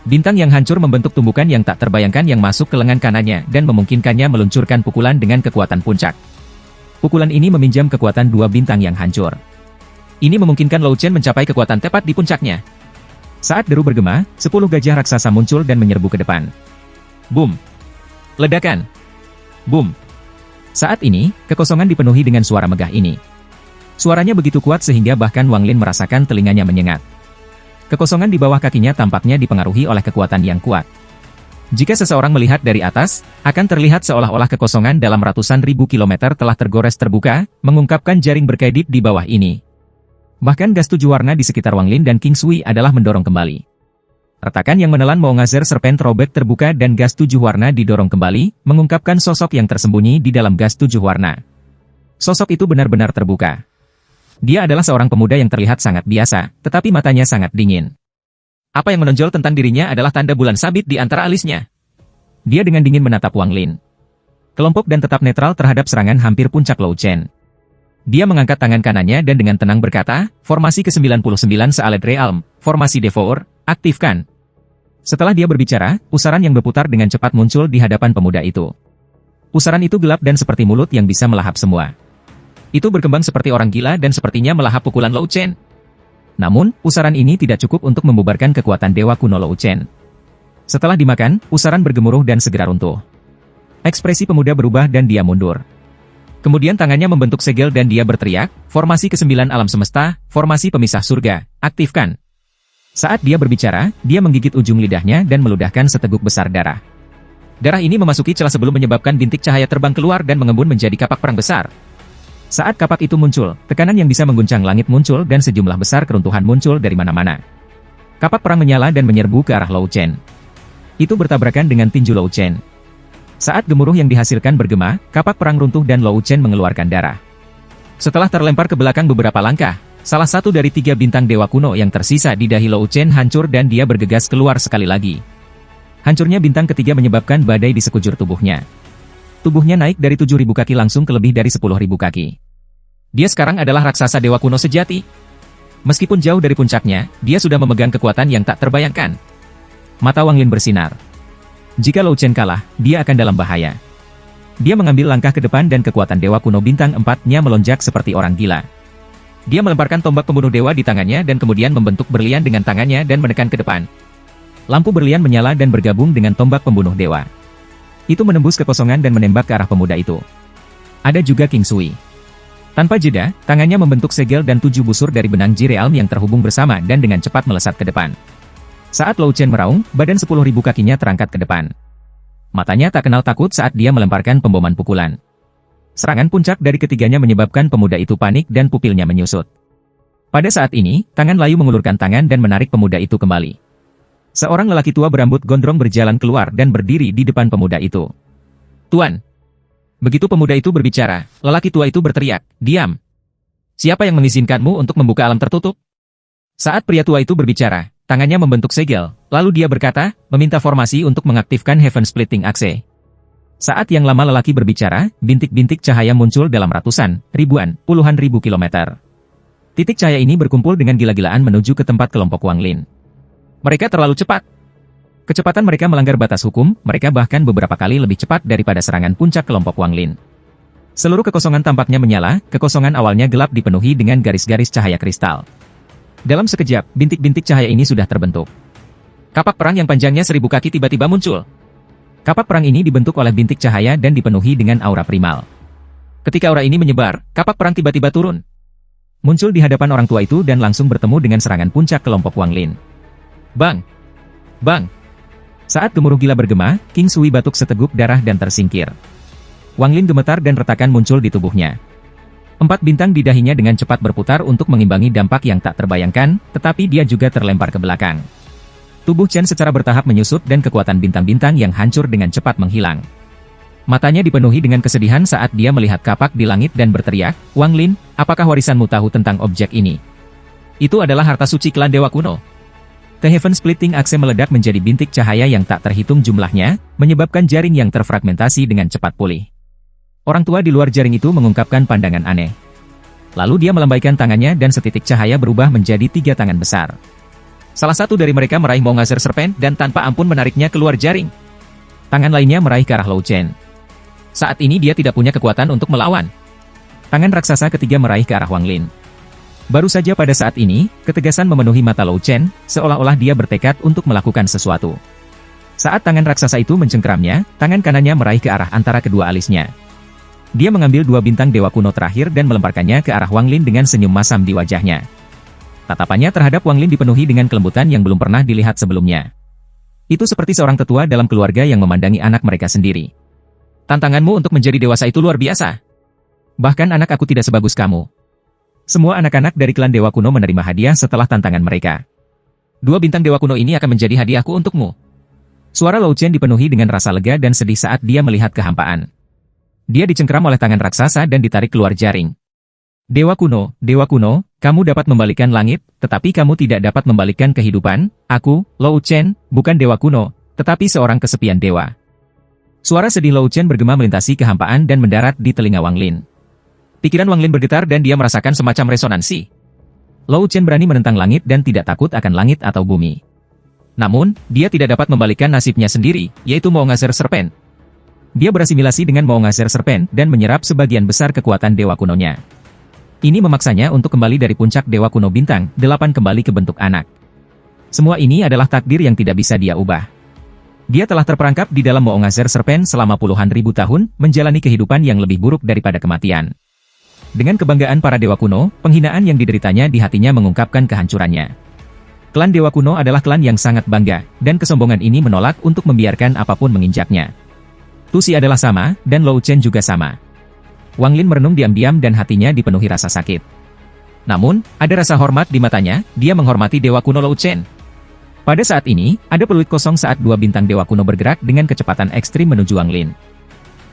A: Bintang yang hancur membentuk tumbukan yang tak terbayangkan yang masuk ke lengan kanannya dan memungkinkannya meluncurkan pukulan dengan kekuatan puncak. Pukulan ini meminjam kekuatan 2 bintang yang hancur. Ini memungkinkan Lou Chen mencapai kekuatan tepat di puncaknya. Saat deru bergema, 10 gajah raksasa muncul dan menyerbu ke depan. Boom! Ledakan! Boom! Saat ini, kekosongan dipenuhi dengan suara megah ini. Suaranya begitu kuat sehingga bahkan Wang Lin merasakan telinganya menyengat. Kekosongan di bawah kakinya tampaknya dipengaruhi oleh kekuatan yang kuat. Jika seseorang melihat dari atas, akan terlihat seolah-olah kekosongan dalam ratusan ribu kilometer telah tergores terbuka, mengungkapkan jaring berkedip di bawah ini. Bahkan gas 7 warna di sekitar Wang Lin dan King Sui adalah mendorong kembali. Retakan yang menelan Maungazer Serpent robek terbuka dan gas 7 warna didorong kembali, mengungkapkan sosok yang tersembunyi di dalam gas 7 warna. Sosok itu benar-benar terbuka. Dia adalah seorang pemuda yang terlihat sangat biasa, tetapi matanya sangat dingin. Apa yang menonjol tentang dirinya adalah tanda bulan sabit di antara alisnya. Dia dengan dingin menatap Wang Lin. Kelompok dan tetap netral terhadap serangan hampir puncak Lou Chen. Dia mengangkat tangan kanannya dan dengan tenang berkata, "Formasi ke-99 Sealed Realm, formasi Devour, aktifkan." Setelah dia berbicara, pusaran yang berputar dengan cepat muncul di hadapan pemuda itu. Pusaran itu gelap dan seperti mulut yang bisa melahap semua. Itu berkembang seperti orang gila dan sepertinya melahap pukulan Lou Chen. Namun, pusaran ini tidak cukup untuk membubarkan kekuatan Dewa Kuno Lou Chen. Setelah dimakan, pusaran bergemuruh dan segera runtuh. Ekspresi pemuda berubah dan dia mundur. Kemudian tangannya membentuk segel dan dia berteriak, "Formasi ke-9 alam semesta, formasi pemisah surga, aktifkan." Saat dia berbicara, dia menggigit ujung lidahnya dan meludahkan seteguk besar darah. Darah ini memasuki celah sebelum menyebabkan bintik cahaya terbang keluar dan mengembun menjadi kapak perang besar. Saat kapak itu muncul, tekanan yang bisa mengguncang langit muncul dan sejumlah besar keruntuhan muncul dari mana-mana. Kapak perang menyala dan menyerbu ke arah Lou Chen. Itu bertabrakan dengan tinju Lou Chen. Saat gemuruh yang dihasilkan bergema, kapak perang runtuh dan Lou Chen mengeluarkan darah. Setelah terlempar ke belakang beberapa langkah, salah satu dari 3 bintang Dewa Kuno yang tersisa di dahi Lou Chen hancur dan dia bergegas keluar sekali lagi. Hancurnya bintang ketiga menyebabkan badai di sekujur tubuhnya. Tubuhnya naik dari 7.000 kaki langsung ke lebih dari 10.000 kaki. Dia sekarang adalah raksasa Dewa Kuno sejati. Meskipun jauh dari puncaknya, dia sudah memegang kekuatan yang tak terbayangkan. Mata Wang Lin bersinar. Jika Lou Chen kalah, dia akan dalam bahaya. Dia mengambil langkah ke depan dan kekuatan Dewa Kuno bintang 4-nya melonjak seperti orang gila. Dia melemparkan tombak pembunuh dewa di tangannya dan kemudian membentuk berlian dengan tangannya dan menekan ke depan. Lampu berlian menyala dan bergabung dengan tombak pembunuh dewa. Itu menembus kekosongan dan menembak ke arah pemuda itu. Ada juga King Sui. Tanpa jeda, tangannya membentuk segel dan 7 busur dari benang Ji Realm yang terhubung bersama dan dengan cepat melesat ke depan. Saat Lou Chen meraung, badan 10.000 kakinya terangkat ke depan. Matanya tak kenal takut saat dia melemparkan pemboman pukulan. Serangan puncak dari ketiganya menyebabkan pemuda itu panik dan pupilnya menyusut. Pada saat ini, tangan layu mengulurkan tangan dan menarik pemuda itu kembali. Seorang lelaki tua berambut gondrong berjalan keluar dan berdiri di depan pemuda itu. "Tuan." Begitu pemuda itu berbicara, lelaki tua itu berteriak, "Diam! Siapa yang mengizinkanmu untuk membuka alam tertutup?" Saat pria tua itu berbicara, tangannya membentuk segel, lalu dia berkata, meminta formasi untuk mengaktifkan Heaven Splitting Axe. Saat yang lama lelaki berbicara, bintik-bintik cahaya muncul dalam ratusan, ribuan, puluhan ribu kilometer. Titik cahaya ini berkumpul dengan gila-gilaan menuju ke tempat kelompok Wang Lin. Mereka terlalu cepat. Kecepatan mereka melanggar batas hukum, mereka bahkan beberapa kali lebih cepat daripada serangan puncak kelompok Wang Lin. Seluruh kekosongan tampaknya menyala, kekosongan awalnya gelap dipenuhi dengan garis-garis cahaya kristal. Dalam sekejap, bintik-bintik cahaya ini sudah terbentuk. Kapak perang yang panjangnya 1000 kaki tiba-tiba muncul. Kapak perang ini dibentuk oleh bintik cahaya dan dipenuhi dengan aura primal. Ketika aura ini menyebar, kapak perang tiba-tiba turun. Muncul di hadapan orang tua itu dan langsung bertemu dengan serangan puncak kelompok Wang Lin. Bang! Bang! Saat gemuruh gila bergema, King Sui batuk seteguk darah dan tersingkir. Wang Lin gemetar dan retakan muncul di tubuhnya. 4 bintang di dahinya dengan cepat berputar untuk mengimbangi dampak yang tak terbayangkan, tetapi dia juga terlempar ke belakang. Tubuh Chen secara bertahap menyusut dan kekuatan bintang-bintang yang hancur dengan cepat menghilang. Matanya dipenuhi dengan kesedihan saat dia melihat kapak di langit dan berteriak, "Wang Lin, apakah warisanmu tahu tentang objek ini? Itu adalah harta suci klan Dewa Kuno." The Heaven Splitting Axe meledak menjadi bintik cahaya yang tak terhitung jumlahnya, menyebabkan jaring yang terfragmentasi dengan cepat pulih. Orang tua di luar jaring itu mengungkapkan pandangan aneh. Lalu dia melambaikan tangannya dan setitik cahaya berubah menjadi 3 tangan besar. Salah satu dari mereka meraih Maungazer Serpent dan tanpa ampun menariknya keluar jaring. Tangan lainnya meraih ke arah Lou Chen. Saat ini dia tidak punya kekuatan untuk melawan. Tangan raksasa ketiga meraih ke arah Wang Lin. Baru saja pada saat ini, ketegasan memenuhi mata Lou Chen, seolah-olah dia bertekad untuk melakukan sesuatu. Saat tangan raksasa itu mencengkeramnya, tangan kanannya meraih ke arah antara kedua alisnya. Dia mengambil 2 bintang dewa kuno terakhir dan melemparkannya ke arah Wang Lin dengan senyum masam di wajahnya. Tatapannya terhadap Wang Lin dipenuhi dengan kelembutan yang belum pernah dilihat sebelumnya. Itu seperti seorang tetua dalam keluarga yang memandangi anak mereka sendiri. Tantanganmu untuk menjadi dewasa itu luar biasa. Bahkan anak aku tidak sebagus kamu. Semua anak-anak dari klan Dewa Kuno menerima hadiah setelah tantangan mereka. 2 bintang Dewa Kuno ini akan menjadi hadiahku untukmu. Suara Lou Chen dipenuhi dengan rasa lega dan sedih saat dia melihat kehampaan. Dia dicengkeram oleh tangan raksasa dan ditarik keluar jaring. Dewa Kuno, kamu dapat membalikan langit, tetapi kamu tidak dapat membalikan kehidupan. Aku, Lou Chen, bukan Dewa Kuno, tetapi seorang kesepian dewa. Suara sedih Lou Chen bergema melintasi kehampaan dan mendarat di telinga Wang Lin. Pikiran Wang Lin bergetar dan dia merasakan semacam resonansi. Lou Chen berani menentang langit dan tidak takut akan langit atau bumi. Namun, dia tidak dapat membalikkan nasibnya sendiri, yaitu Maungazer Serpent. Dia berasimilasi dengan Maungazer Serpent dan menyerap sebagian besar kekuatan Dewa Kunonya. Ini memaksanya untuk kembali dari puncak Dewa Kuno Bintang 8 kembali ke bentuk anak. Semua ini adalah takdir yang tidak bisa dia ubah. Dia telah terperangkap di dalam Maungazer Serpent selama puluhan ribu tahun, menjalani kehidupan yang lebih buruk daripada kematian. Dengan kebanggaan para Dewa Kuno, penghinaan yang dideritanya di hatinya mengungkapkan kehancurannya. Klan Dewa Kuno adalah klan yang sangat bangga, dan kesombongan ini menolak untuk membiarkan apapun menginjaknya. Tusi adalah sama, dan Lou Chen juga sama. Wang Lin merenung diam-diam dan hatinya dipenuhi rasa sakit. Namun, ada rasa hormat di matanya, dia menghormati Dewa Kuno Lou Chen. Pada saat ini, ada peluit kosong saat 2 bintang Dewa Kuno bergerak dengan kecepatan ekstrim menuju Wang Lin.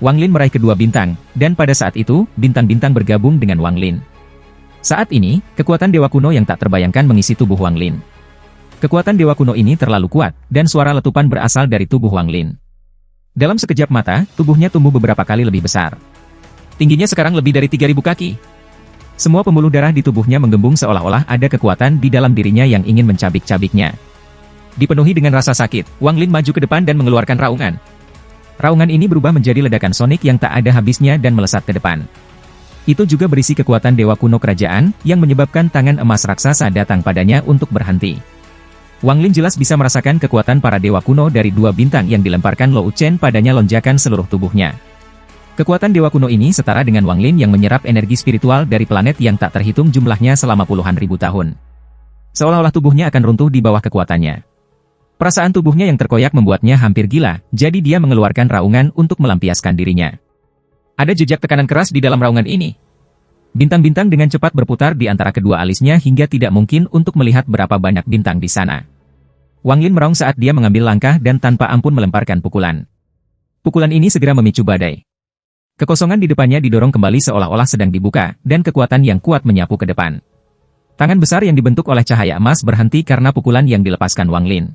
A: Wang Lin meraih kedua bintang, dan pada saat itu, bintang-bintang bergabung dengan Wang Lin. Saat ini, kekuatan Dewa Kuno yang tak terbayangkan mengisi tubuh Wang Lin. Kekuatan Dewa Kuno ini terlalu kuat, dan suara letupan berasal dari tubuh Wang Lin. Dalam sekejap mata, tubuhnya tumbuh beberapa kali lebih besar. Tingginya sekarang lebih dari 3000 kaki. Semua pembuluh darah di tubuhnya menggembung seolah-olah ada kekuatan di dalam dirinya yang ingin mencabik-cabiknya. Dipenuhi dengan rasa sakit, Wang Lin maju ke depan dan mengeluarkan raungan. Raungan ini berubah menjadi ledakan sonik yang tak ada habisnya dan melesat ke depan. Itu juga berisi kekuatan Dewa Kuno Kerajaan, yang menyebabkan tangan emas raksasa datang padanya untuk berhenti. Wang Lin jelas bisa merasakan kekuatan para Dewa Kuno dari 2 bintang yang dilemparkan Lou Chen padanya lonjakan seluruh tubuhnya. Kekuatan Dewa Kuno ini setara dengan Wang Lin yang menyerap energi spiritual dari planet yang tak terhitung jumlahnya selama puluhan ribu tahun. Seolah-olah tubuhnya akan runtuh di bawah kekuatannya. Perasaan tubuhnya yang terkoyak membuatnya hampir gila, jadi dia mengeluarkan raungan untuk melampiaskan dirinya. Ada jejak tekanan keras di dalam raungan ini. Bintang-bintang dengan cepat berputar di antara kedua alisnya hingga tidak mungkin untuk melihat berapa banyak bintang di sana. Wang Lin meraung saat dia mengambil langkah dan tanpa ampun melemparkan pukulan. Pukulan ini segera memicu badai. Kekosongan di depannya didorong kembali seolah-olah sedang dibuka, dan kekuatan yang kuat menyapu ke depan. Tangan besar yang dibentuk oleh cahaya emas berhenti karena pukulan yang dilepaskan Wang Lin.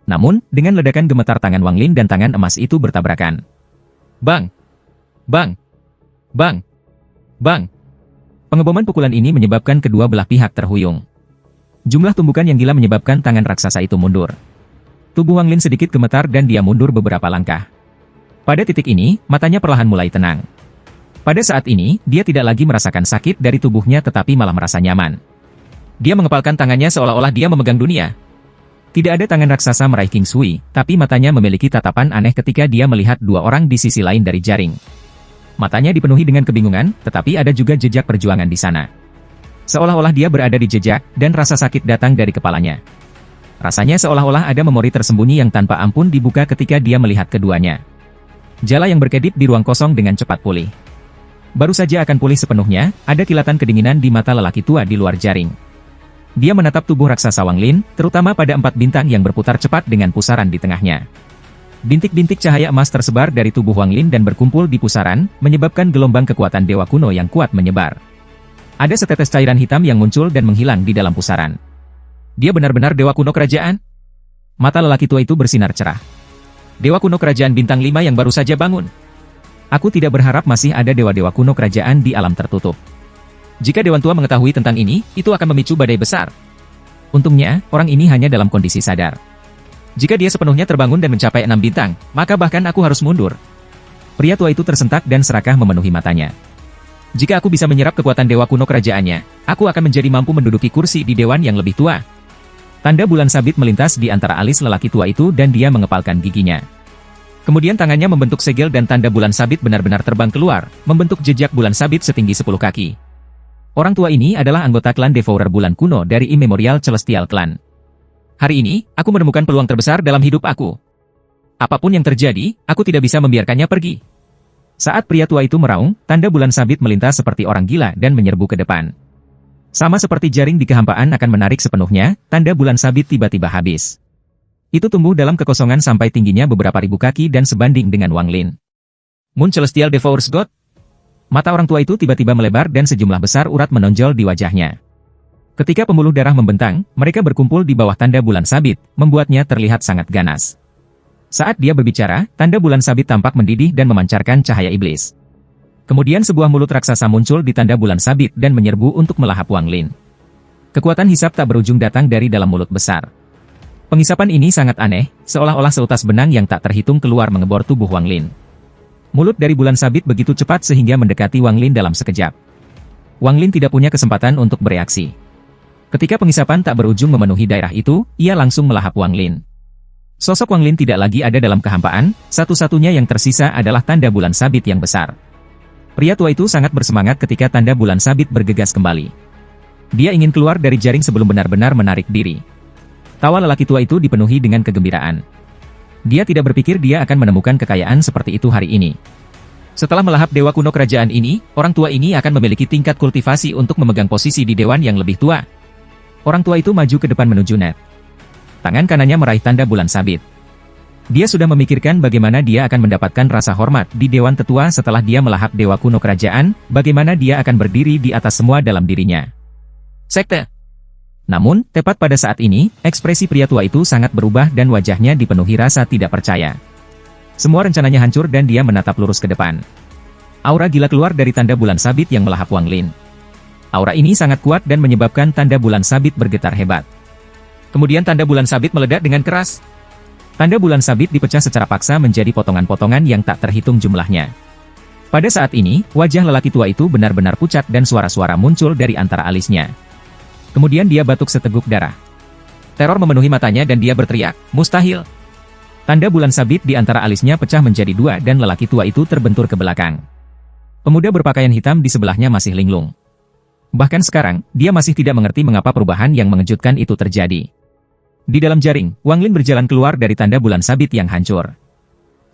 A: Namun, dengan ledakan gemetar tangan Wang Lin dan tangan emas itu bertabrakan. Bang! Bang! Bang! Bang! Pengeboman pukulan ini menyebabkan kedua belah pihak terhuyung. Jumlah tumbukan yang gila menyebabkan tangan raksasa itu mundur. Tubuh Wang Lin sedikit gemetar dan dia mundur beberapa langkah. Pada titik ini, matanya perlahan mulai tenang. Pada saat ini, dia tidak lagi merasakan sakit dari tubuhnya tetapi malah merasa nyaman. Dia mengepalkan tangannya seolah-olah dia memegang dunia. Tidak ada tangan raksasa meraih King Sui, tapi matanya memiliki tatapan aneh ketika dia melihat dua orang di sisi lain dari jaring. Matanya dipenuhi dengan kebingungan, tetapi ada juga jejak perjuangan di sana. Seolah-olah dia berada di jejak, dan rasa sakit datang dari kepalanya. Rasanya seolah-olah ada memori tersembunyi yang tanpa ampun dibuka ketika dia melihat keduanya. Jala yang berkedip di ruang kosong dengan cepat pulih. Baru saja akan pulih sepenuhnya, ada kilatan kedinginan di mata lelaki tua di luar jaring. Dia menatap tubuh raksasa Wang Lin, terutama pada 4 bintang yang berputar cepat dengan pusaran di tengahnya. Bintik-bintik cahaya emas tersebar dari tubuh Wang Lin dan berkumpul di pusaran, menyebabkan gelombang kekuatan dewa kuno yang kuat menyebar. Ada setetes cairan hitam yang muncul dan menghilang di dalam pusaran. Dia benar-benar dewa kuno kerajaan? Mata lelaki tua itu bersinar cerah. Dewa kuno kerajaan bintang 5 yang baru saja bangun. Aku tidak berharap masih ada dewa-dewa kuno kerajaan di alam tertutup. Jika Dewan Tua mengetahui tentang ini, itu akan memicu badai besar. Untungnya, orang ini hanya dalam kondisi sadar. Jika dia sepenuhnya terbangun dan mencapai 6 bintang, maka bahkan aku harus mundur. Pria tua itu tersentak dan serakah memenuhi matanya. Jika aku bisa menyerap kekuatan dewa kuno kerajaannya, aku akan menjadi mampu menduduki kursi di dewan yang lebih tua. Tanda bulan sabit melintas di antara alis lelaki tua itu dan dia mengepalkan giginya. Kemudian tangannya membentuk segel dan tanda bulan sabit benar-benar terbang keluar, membentuk jejak bulan sabit setinggi 10 kaki. Orang tua ini adalah anggota klan Devourer Bulan Kuno dari Immemorial Celestial Clan. Hari ini, aku menemukan peluang terbesar dalam hidup aku. Apapun yang terjadi, aku tidak bisa membiarkannya pergi. Saat pria tua itu meraung, tanda bulan sabit melintas seperti orang gila dan menyerbu ke depan. Sama seperti jaring di kehampaan akan menarik sepenuhnya, tanda bulan sabit tiba-tiba habis. Itu tumbuh dalam kekosongan sampai tingginya beberapa ribu kaki dan sebanding dengan Wang Lin. Moon Celestial Devourer's God? Mata orang tua itu tiba-tiba melebar dan sejumlah besar urat menonjol di wajahnya. Ketika pembuluh darah membentang, mereka berkumpul di bawah tanda bulan sabit, membuatnya terlihat sangat ganas. Saat dia berbicara, tanda bulan sabit tampak mendidih dan memancarkan cahaya iblis. Kemudian sebuah mulut raksasa muncul di tanda bulan sabit dan menyerbu untuk melahap Wang Lin. Kekuatan hisap tak berujung datang dari dalam mulut besar. Penghisapan ini sangat aneh, seolah-olah seutas benang yang tak terhitung keluar mengebor tubuh Wang Lin. Mulut dari bulan sabit begitu cepat sehingga mendekati Wang Lin dalam sekejap. Wang Lin tidak punya kesempatan untuk bereaksi. Ketika penghisapan tak berujung memenuhi daerah itu, ia langsung melahap Wang Lin. Sosok Wang Lin tidak lagi ada dalam kehampaan, satu-satunya yang tersisa adalah tanda bulan sabit yang besar. Pria tua itu sangat bersemangat ketika tanda bulan sabit bergegas kembali. Dia ingin keluar dari jaring sebelum benar-benar menarik diri. Tawa lelaki tua itu dipenuhi dengan kegembiraan. Dia tidak berpikir dia akan menemukan kekayaan seperti itu hari ini. Setelah melahap dewa kuno kerajaan ini, orang tua ini akan memiliki tingkat kultivasi untuk memegang posisi di dewan yang lebih tua. Orang tua itu maju ke depan menuju Ned. Tangan kanannya meraih tanda bulan sabit. Dia sudah memikirkan bagaimana dia akan mendapatkan rasa hormat di dewan tetua setelah dia melahap dewa kuno kerajaan, bagaimana dia akan berdiri di atas semua dalam dirinya. Sekte. Namun, tepat pada saat ini, ekspresi pria tua itu sangat berubah dan wajahnya dipenuhi rasa tidak percaya. Semua rencananya hancur dan dia menatap lurus ke depan. Aura gila keluar dari tanda bulan sabit yang melahap Wang Lin. Aura ini sangat kuat dan menyebabkan tanda bulan sabit bergetar hebat. Kemudian tanda bulan sabit meledak dengan keras. Tanda bulan sabit dipecah secara paksa menjadi potongan-potongan yang tak terhitung jumlahnya. Pada saat ini, wajah lelaki tua itu benar-benar pucat dan suara-suara muncul dari antara alisnya. Kemudian dia batuk seteguk darah. Teror memenuhi matanya dan dia berteriak, "Mustahil!" Tanda bulan sabit di antara alisnya pecah menjadi 2 dan lelaki tua itu terbentur ke belakang. Pemuda berpakaian hitam di sebelahnya masih linglung. Bahkan sekarang, dia masih tidak mengerti mengapa perubahan yang mengejutkan itu terjadi. Di dalam jaring, Wang Lin berjalan keluar dari tanda bulan sabit yang hancur.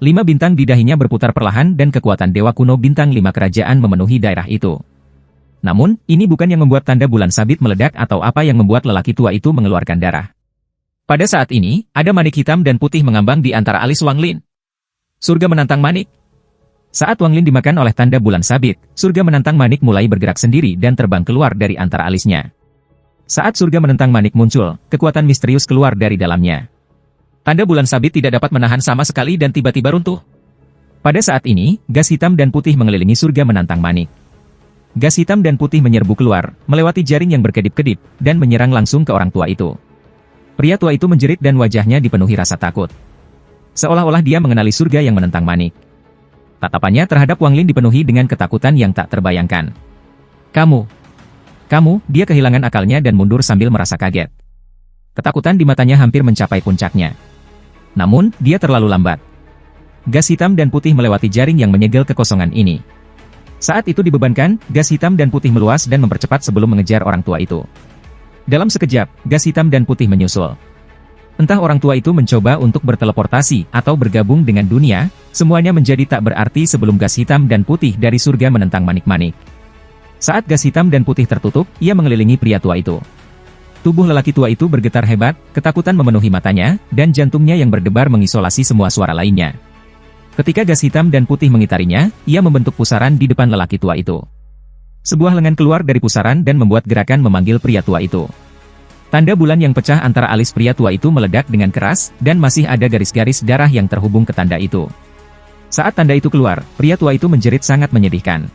A: 5 bintang di dahinya berputar perlahan dan kekuatan dewa kuno bintang 5 kerajaan memenuhi daerah itu. Namun, ini bukan yang membuat tanda bulan sabit meledak atau apa yang membuat lelaki tua itu mengeluarkan darah. Pada saat ini, ada manik hitam dan putih mengambang di antara alis Wang Lin. Surga menantang manik. Saat Wang Lin dimakan oleh tanda bulan sabit, surga menantang manik mulai bergerak sendiri dan terbang keluar dari antara alisnya. Saat surga menentang manik muncul, kekuatan misterius keluar dari dalamnya. Tanda bulan sabit tidak dapat menahan sama sekali dan tiba-tiba runtuh. Pada saat ini, gas hitam dan putih mengelilingi surga menantang manik. Gas hitam dan putih menyerbu keluar, melewati jaring yang berkedip-kedip, dan menyerang langsung ke orang tua itu. Pria tua itu menjerit dan wajahnya dipenuhi rasa takut. Seolah-olah dia mengenali surga yang menentang manik. Tatapannya terhadap Wang Lin dipenuhi dengan ketakutan yang tak terbayangkan. Kamu, dia kehilangan akalnya dan mundur sambil merasa kaget. Ketakutan di matanya hampir mencapai puncaknya. Namun, dia terlalu lambat. Gas hitam dan putih melewati jaring yang menyegel kekosongan ini. Saat itu dibebankan, gas hitam dan putih meluas dan mempercepat sebelum mengejar orang tua itu. Dalam sekejap, gas hitam dan putih menyusul. Entah orang tua itu mencoba untuk berteleportasi atau bergabung dengan dunia, semuanya menjadi tak berarti sebelum gas hitam dan putih dari surga menentang manik-manik. Saat gas hitam dan putih tertutup, ia mengelilingi pria tua itu. Tubuh lelaki tua itu bergetar hebat, ketakutan memenuhi matanya, dan jantungnya yang berdebar mengisolasi semua suara lainnya. Ketika gas hitam dan putih mengitarinya, ia membentuk pusaran di depan lelaki tua itu. Sebuah lengan keluar dari pusaran dan membuat gerakan memanggil pria tua itu. Tanda bulan yang pecah antara alis pria tua itu meledak dengan keras, dan masih ada garis-garis darah yang terhubung ke tanda itu. Saat tanda itu keluar, pria tua itu menjerit sangat menyedihkan.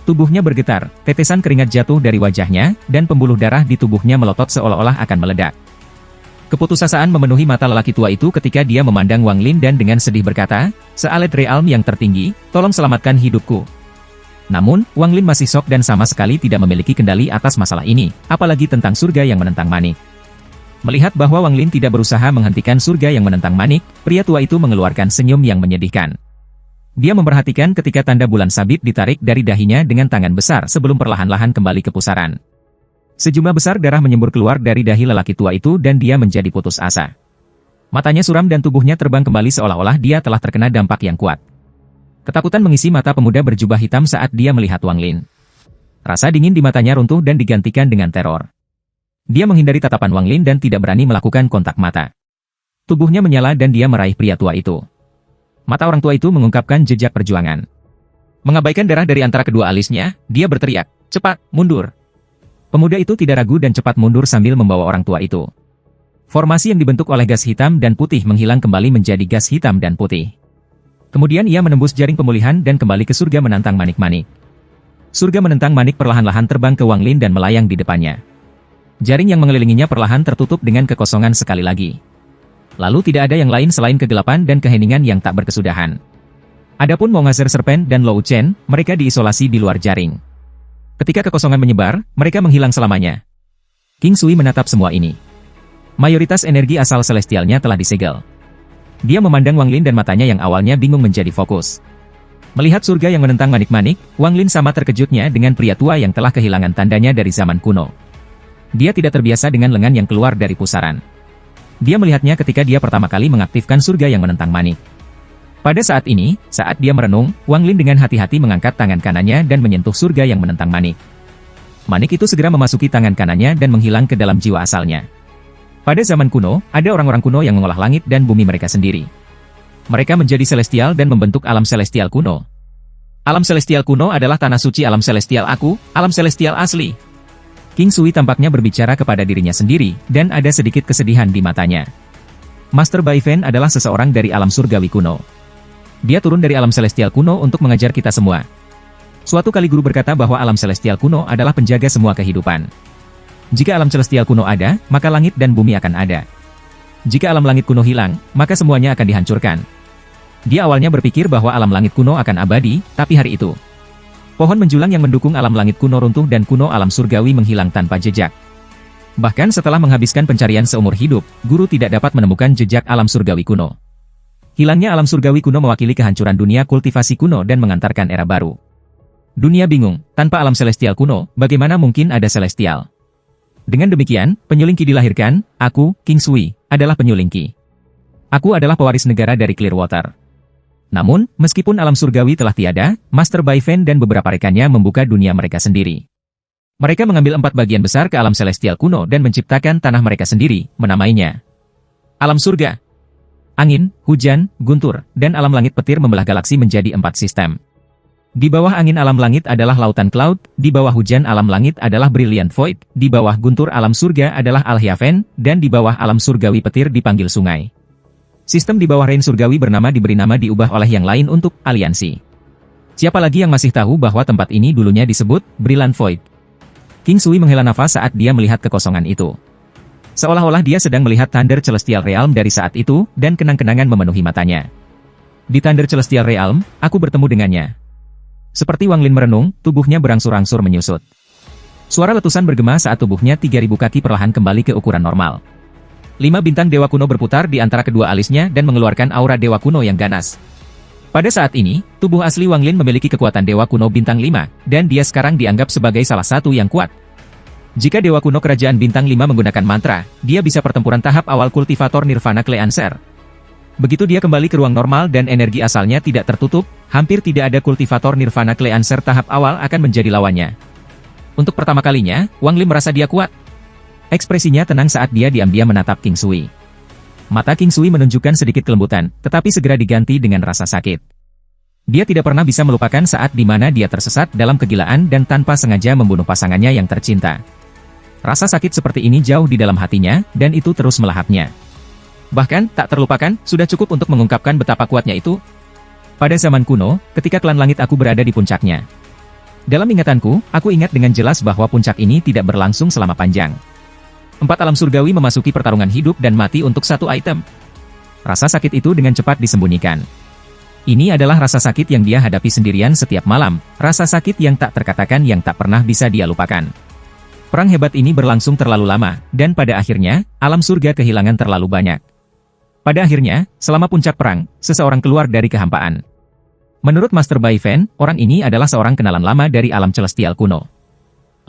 A: Tubuhnya bergetar, tetesan keringat jatuh dari wajahnya, dan pembuluh darah di tubuhnya melotot seolah-olah akan meledak. Keputusasaan memenuhi mata lelaki tua itu ketika dia memandang Wang Lin dan dengan sedih berkata, "Sealet realm yang tertinggi, tolong selamatkan hidupku." Namun, Wang Lin masih syok dan sama sekali tidak memiliki kendali atas masalah ini, apalagi tentang surga yang menentang manik. Melihat bahwa Wang Lin tidak berusaha menghentikan surga yang menentang manik, pria tua itu mengeluarkan senyum yang menyedihkan. Dia memperhatikan ketika tanda bulan sabit ditarik dari dahinya dengan tangan besar sebelum perlahan-lahan kembali ke pusaran. Sejumlah besar darah menyembur keluar dari dahi lelaki tua itu dan dia menjadi putus asa. Matanya suram dan tubuhnya terbang kembali seolah-olah dia telah terkena dampak yang kuat. Ketakutan mengisi mata pemuda berjubah hitam saat dia melihat Wang Lin. Rasa dingin di matanya runtuh dan digantikan dengan teror. Dia menghindari tatapan Wang Lin dan tidak berani melakukan kontak mata. Tubuhnya menyala dan dia meraih pria tua itu. Mata orang tua itu mengungkapkan jejak perjuangan. Mengabaikan darah dari antara kedua alisnya, dia berteriak, "Cepat, mundur!" Pemuda itu tidak ragu dan cepat mundur sambil membawa orang tua itu. Formasi yang dibentuk oleh gas hitam dan putih menghilang kembali menjadi gas hitam dan putih. Kemudian ia menembus jaring pemulihan dan kembali ke surga menantang manik-manik. Surga menentang manik perlahan-lahan terbang ke Wang Lin dan melayang di depannya. Jaring yang mengelilinginya perlahan tertutup dengan kekosongan sekali lagi. Lalu tidak ada yang lain selain kegelapan dan keheningan yang tak berkesudahan. Adapun Mongazer Serpent dan Lou Chen, mereka diisolasi di luar jaring. Ketika kekosongan menyebar, mereka menghilang selamanya. King Sui menatap semua ini. Mayoritas energi asal celestialnya telah disegel. Dia memandang Wang Lin dan matanya yang awalnya bingung menjadi fokus. Melihat surga yang menentang manik-manik, Wang Lin sama terkejutnya dengan pria tua yang telah kehilangan tandanya dari zaman kuno. Dia tidak terbiasa dengan lengan yang keluar dari pusaran. Dia melihatnya ketika dia pertama kali mengaktifkan surga yang menentang manik. Pada saat ini, saat dia merenung, Wang Lin dengan hati-hati mengangkat tangan kanannya dan menyentuh surga yang menentang manik. Manik itu segera memasuki tangan kanannya dan menghilang ke dalam jiwa asalnya. Pada zaman kuno, ada orang-orang kuno yang mengolah langit dan bumi mereka sendiri. Mereka menjadi celestial dan membentuk alam celestial kuno. Alam celestial kuno adalah tanah suci alam celestial aku, alam celestial asli. King Sui tampaknya berbicara kepada dirinya sendiri, dan ada sedikit kesedihan di matanya. Master Bai Fen adalah seseorang dari alam surgawi kuno. Dia turun dari alam celestial kuno untuk mengajar kita semua. Suatu kali guru berkata bahwa alam celestial kuno adalah penjaga semua kehidupan. Jika alam celestial kuno ada, maka langit dan bumi akan ada. Jika alam langit kuno hilang, maka semuanya akan dihancurkan. Dia awalnya berpikir bahwa alam langit kuno akan abadi, tapi hari itu, pohon menjulang yang mendukung alam langit kuno runtuh dan kuno alam surgawi menghilang tanpa jejak. Bahkan setelah menghabiskan pencarian seumur hidup, guru tidak dapat menemukan jejak alam surgawi kuno. Hilangnya alam surgawi kuno mewakili kehancuran dunia kultivasi kuno dan mengantarkan era baru. Dunia bingung, tanpa alam celestial kuno, bagaimana mungkin ada celestial? Dengan demikian, penyulingki dilahirkan, aku, King Sui, adalah penyulingki. Aku adalah pewaris negara dari Clearwater. Namun, meskipun alam surgawi telah tiada, Master Bai Fen dan beberapa rekannya membuka dunia mereka sendiri. Mereka mengambil 4 bagian besar ke alam celestial kuno dan menciptakan tanah mereka sendiri, menamainya alam surga. Angin, hujan, guntur, dan alam langit petir membelah galaksi menjadi 4 sistem. Di bawah angin alam langit adalah lautan cloud, di bawah hujan alam langit adalah brilliant void, di bawah guntur alam surga adalah Alhiaven, dan di bawah alam surgawi petir dipanggil sungai. Sistem di bawah rain surgawi diberi nama diubah oleh yang lain untuk aliansi. Siapa lagi yang masih tahu bahwa tempat ini dulunya disebut Brilliant Void? King Sui menghela nafas saat dia melihat kekosongan itu. Seolah-olah dia sedang melihat Thunder Celestial Realm dari saat itu, dan kenang-kenangan memenuhi matanya. Di Thunder Celestial Realm, aku bertemu dengannya. Seperti Wang Lin merenung, tubuhnya berangsur-angsur menyusut. Suara letusan bergema saat tubuhnya 3.000 kaki perlahan kembali ke ukuran normal. 5 bintang Dewa Kuno berputar di antara kedua alisnya dan mengeluarkan aura Dewa Kuno yang ganas. Pada saat ini, tubuh asli Wang Lin memiliki kekuatan Dewa Kuno bintang 5, dan dia sekarang dianggap sebagai salah satu yang kuat. Jika Dewa Kuno Kerajaan Bintang 5 menggunakan mantra, dia bisa pertempuran tahap awal kultivator Nirvana Cleanser. Begitu dia kembali ke ruang normal dan energi asalnya tidak tertutup, hampir tidak ada kultivator Nirvana Cleanser tahap awal akan menjadi lawannya. Untuk pertama kalinya, Wang Lin merasa dia kuat. Ekspresinya tenang saat dia diam-diam menatap King Sui. Mata King Sui menunjukkan sedikit kelembutan, tetapi segera diganti dengan rasa sakit. Dia tidak pernah bisa melupakan saat di mana dia tersesat dalam kegilaan dan tanpa sengaja membunuh pasangannya yang tercinta. Rasa sakit seperti ini jauh di dalam hatinya, dan itu terus melahapnya. Bahkan, tak terlupakan, sudah cukup untuk mengungkapkan betapa kuatnya itu. Pada zaman kuno, ketika klan langit aku berada di puncaknya. Dalam ingatanku, aku ingat dengan jelas bahwa puncak ini tidak berlangsung selama panjang. 4 alam surgawi memasuki pertarungan hidup dan mati untuk satu item. Rasa sakit itu dengan cepat disembunyikan. Ini adalah rasa sakit yang dia hadapi sendirian setiap malam, rasa sakit yang tak terkatakan yang tak pernah bisa dia lupakan. Perang hebat ini berlangsung terlalu lama, dan pada akhirnya, alam surga kehilangan terlalu banyak. Pada akhirnya, selama puncak perang, seseorang keluar dari kehampaan. Menurut Master Bai Fen, orang ini adalah seorang kenalan lama dari alam celestial kuno.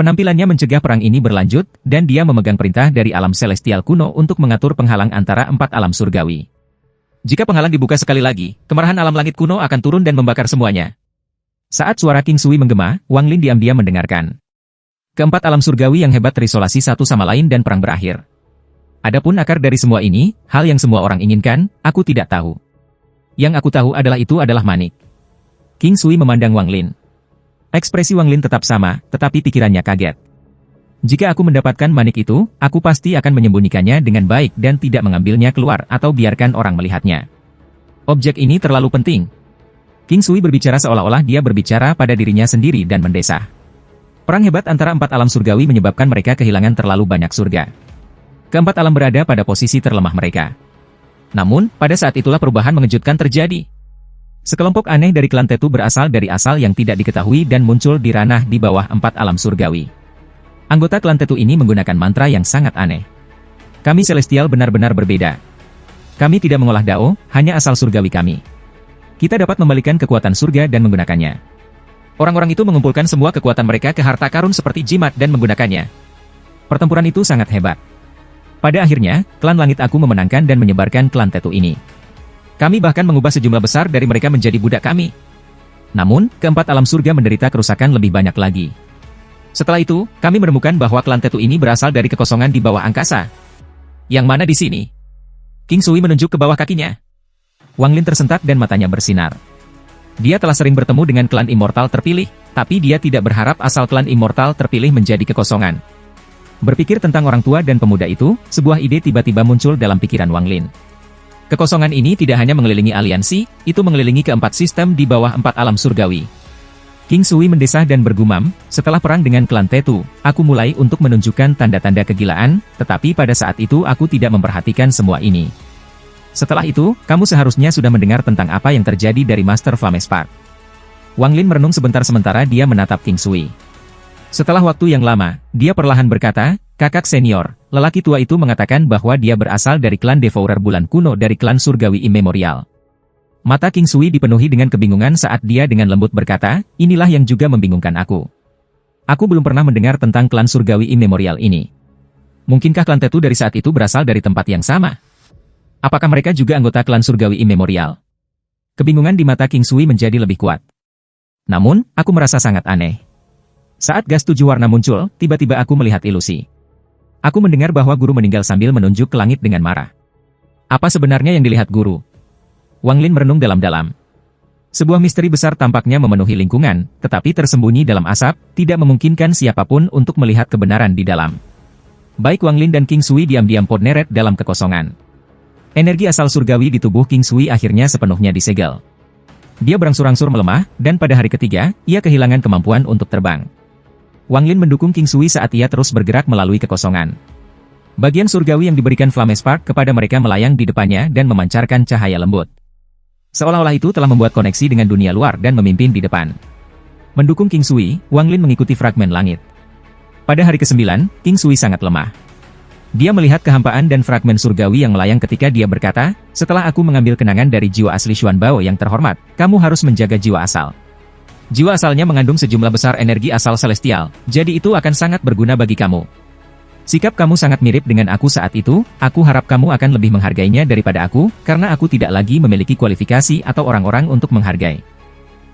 A: Penampilannya mencegah perang ini berlanjut, dan dia memegang perintah dari alam celestial kuno untuk mengatur penghalang antara 4 alam surgawi. Jika penghalang dibuka sekali lagi, kemarahan alam langit kuno akan turun dan membakar semuanya. Saat suara King Sui menggema, Wang Lin diam-diam mendengarkan. Keempat alam surgawi yang hebat terisolasi satu sama lain dan perang berakhir. Adapun akar dari semua ini, hal yang semua orang inginkan, aku tidak tahu. Yang aku tahu adalah itu adalah manik. King Sui memandang Wang Lin. Ekspresi Wang Lin tetap sama, tetapi pikirannya kaget. Jika aku mendapatkan manik itu, aku pasti akan menyembunyikannya dengan baik dan tidak mengambilnya keluar atau biarkan orang melihatnya. Objek ini terlalu penting. King Sui berbicara seolah-olah dia berbicara pada dirinya sendiri dan mendesah. Perang hebat antara 4 alam surgawi menyebabkan mereka kehilangan terlalu banyak surga. Keempat alam berada pada posisi terlemah mereka. Namun, pada saat itulah perubahan mengejutkan terjadi. Sekelompok aneh dari klan Tetu berasal dari asal yang tidak diketahui dan muncul di ranah di bawah 4 alam surgawi. Anggota klan Tetu ini menggunakan mantra yang sangat aneh. Kami Celestial benar-benar berbeda. Kami tidak mengolah dao, hanya asal surgawi kami. Kita dapat membalikan kekuatan surga dan menggunakannya. Orang-orang itu mengumpulkan semua kekuatan mereka ke harta karun seperti jimat dan menggunakannya. Pertempuran itu sangat hebat. Pada akhirnya, klan langit aku memenangkan dan menyebarkan klan Tetu ini. Kami bahkan mengubah sejumlah besar dari mereka menjadi budak kami. Namun, keempat alam surga menderita kerusakan lebih banyak lagi. Setelah itu, kami menemukan bahwa klan Tetu ini berasal dari kekosongan di bawah angkasa. Yang mana di sini? King Sui menunjuk ke bawah kakinya. Wang Lin tersentak dan matanya bersinar. Dia telah sering bertemu dengan klan immortal terpilih, tapi dia tidak berharap asal klan immortal terpilih menjadi kekosongan. Berpikir tentang orang tua dan pemuda itu, sebuah ide tiba-tiba muncul dalam pikiran Wang Lin. Kekosongan ini tidak hanya mengelilingi aliansi, itu mengelilingi keempat sistem di bawah 4 alam surgawi. King Sui mendesah dan bergumam, setelah perang dengan klan Tetu, aku mulai untuk menunjukkan tanda-tanda kegilaan, tetapi pada saat itu aku tidak memperhatikan semua ini. Setelah itu, kamu seharusnya sudah mendengar tentang apa yang terjadi dari Master Flamespark. Wang Lin merenung sebentar sementara dia menatap King Sui. Setelah waktu yang lama, dia perlahan berkata, kakak senior, lelaki tua itu mengatakan bahwa dia berasal dari klan Devourer Bulan Kuno dari klan Surgawi Immemorial. Mata King Sui dipenuhi dengan kebingungan saat dia dengan lembut berkata, inilah yang juga membingungkan aku. Aku belum pernah mendengar tentang klan Surgawi Immemorial ini. Mungkinkah klan Tetu dari saat itu berasal dari tempat yang sama? Apakah mereka juga anggota klan Surgawi Immemorial? Kebingungan di mata King Sui menjadi lebih kuat. Namun, aku merasa sangat aneh. Saat gas 7 warna muncul, tiba-tiba aku melihat ilusi. Aku mendengar bahwa guru meninggal sambil menunjuk ke langit dengan marah. Apa sebenarnya yang dilihat guru? Wang Lin merenung dalam-dalam. Sebuah misteri besar tampaknya memenuhi lingkungan, tetapi tersembunyi dalam asap, tidak memungkinkan siapapun untuk melihat kebenaran di dalam. Baik Wang Lin dan King Sui diam-diam podneret dalam kekosongan. Energi asal surgawi di tubuh King Sui akhirnya sepenuhnya disegel. Dia berangsur-angsur melemah, dan pada hari ketiga, ia kehilangan kemampuan untuk terbang. Wang Lin mendukung King Sui saat ia terus bergerak melalui kekosongan. Bagian surgawi yang diberikan Flamespark kepada mereka melayang di depannya dan memancarkan cahaya lembut. Seolah-olah itu telah membuat koneksi dengan dunia luar dan memimpin di depan. Mendukung King Sui, Wang Lin mengikuti fragmen langit. Pada hari ke-9, King Sui sangat lemah. Dia melihat kehampaan dan fragmen surgawi yang melayang ketika dia berkata, "Setelah aku mengambil kenangan dari jiwa asli Xuan Bao yang terhormat, kamu harus menjaga jiwa asal. Jiwa asalnya mengandung sejumlah besar energi asal celestial, jadi itu akan sangat berguna bagi kamu. Sikap kamu sangat mirip dengan aku saat itu, aku harap kamu akan lebih menghargainya daripada aku, karena aku tidak lagi memiliki kualifikasi atau orang-orang untuk menghargai."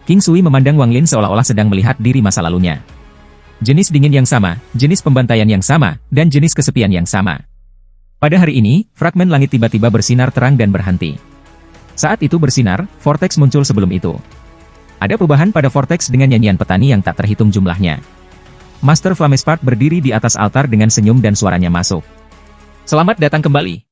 A: King Sui memandang Wang Lin seolah-olah sedang melihat diri masa lalunya. Jenis dingin yang sama, jenis pembantaian yang sama, dan jenis kesepian yang sama. Pada hari ini, fragmen langit tiba-tiba bersinar terang dan berhenti. Saat itu bersinar, vortex muncul sebelum itu. Ada perubahan pada vortex dengan nyanyian petani yang tak terhitung jumlahnya. Master Flamespark berdiri di atas altar dengan senyum dan suaranya masuk. "Selamat datang kembali.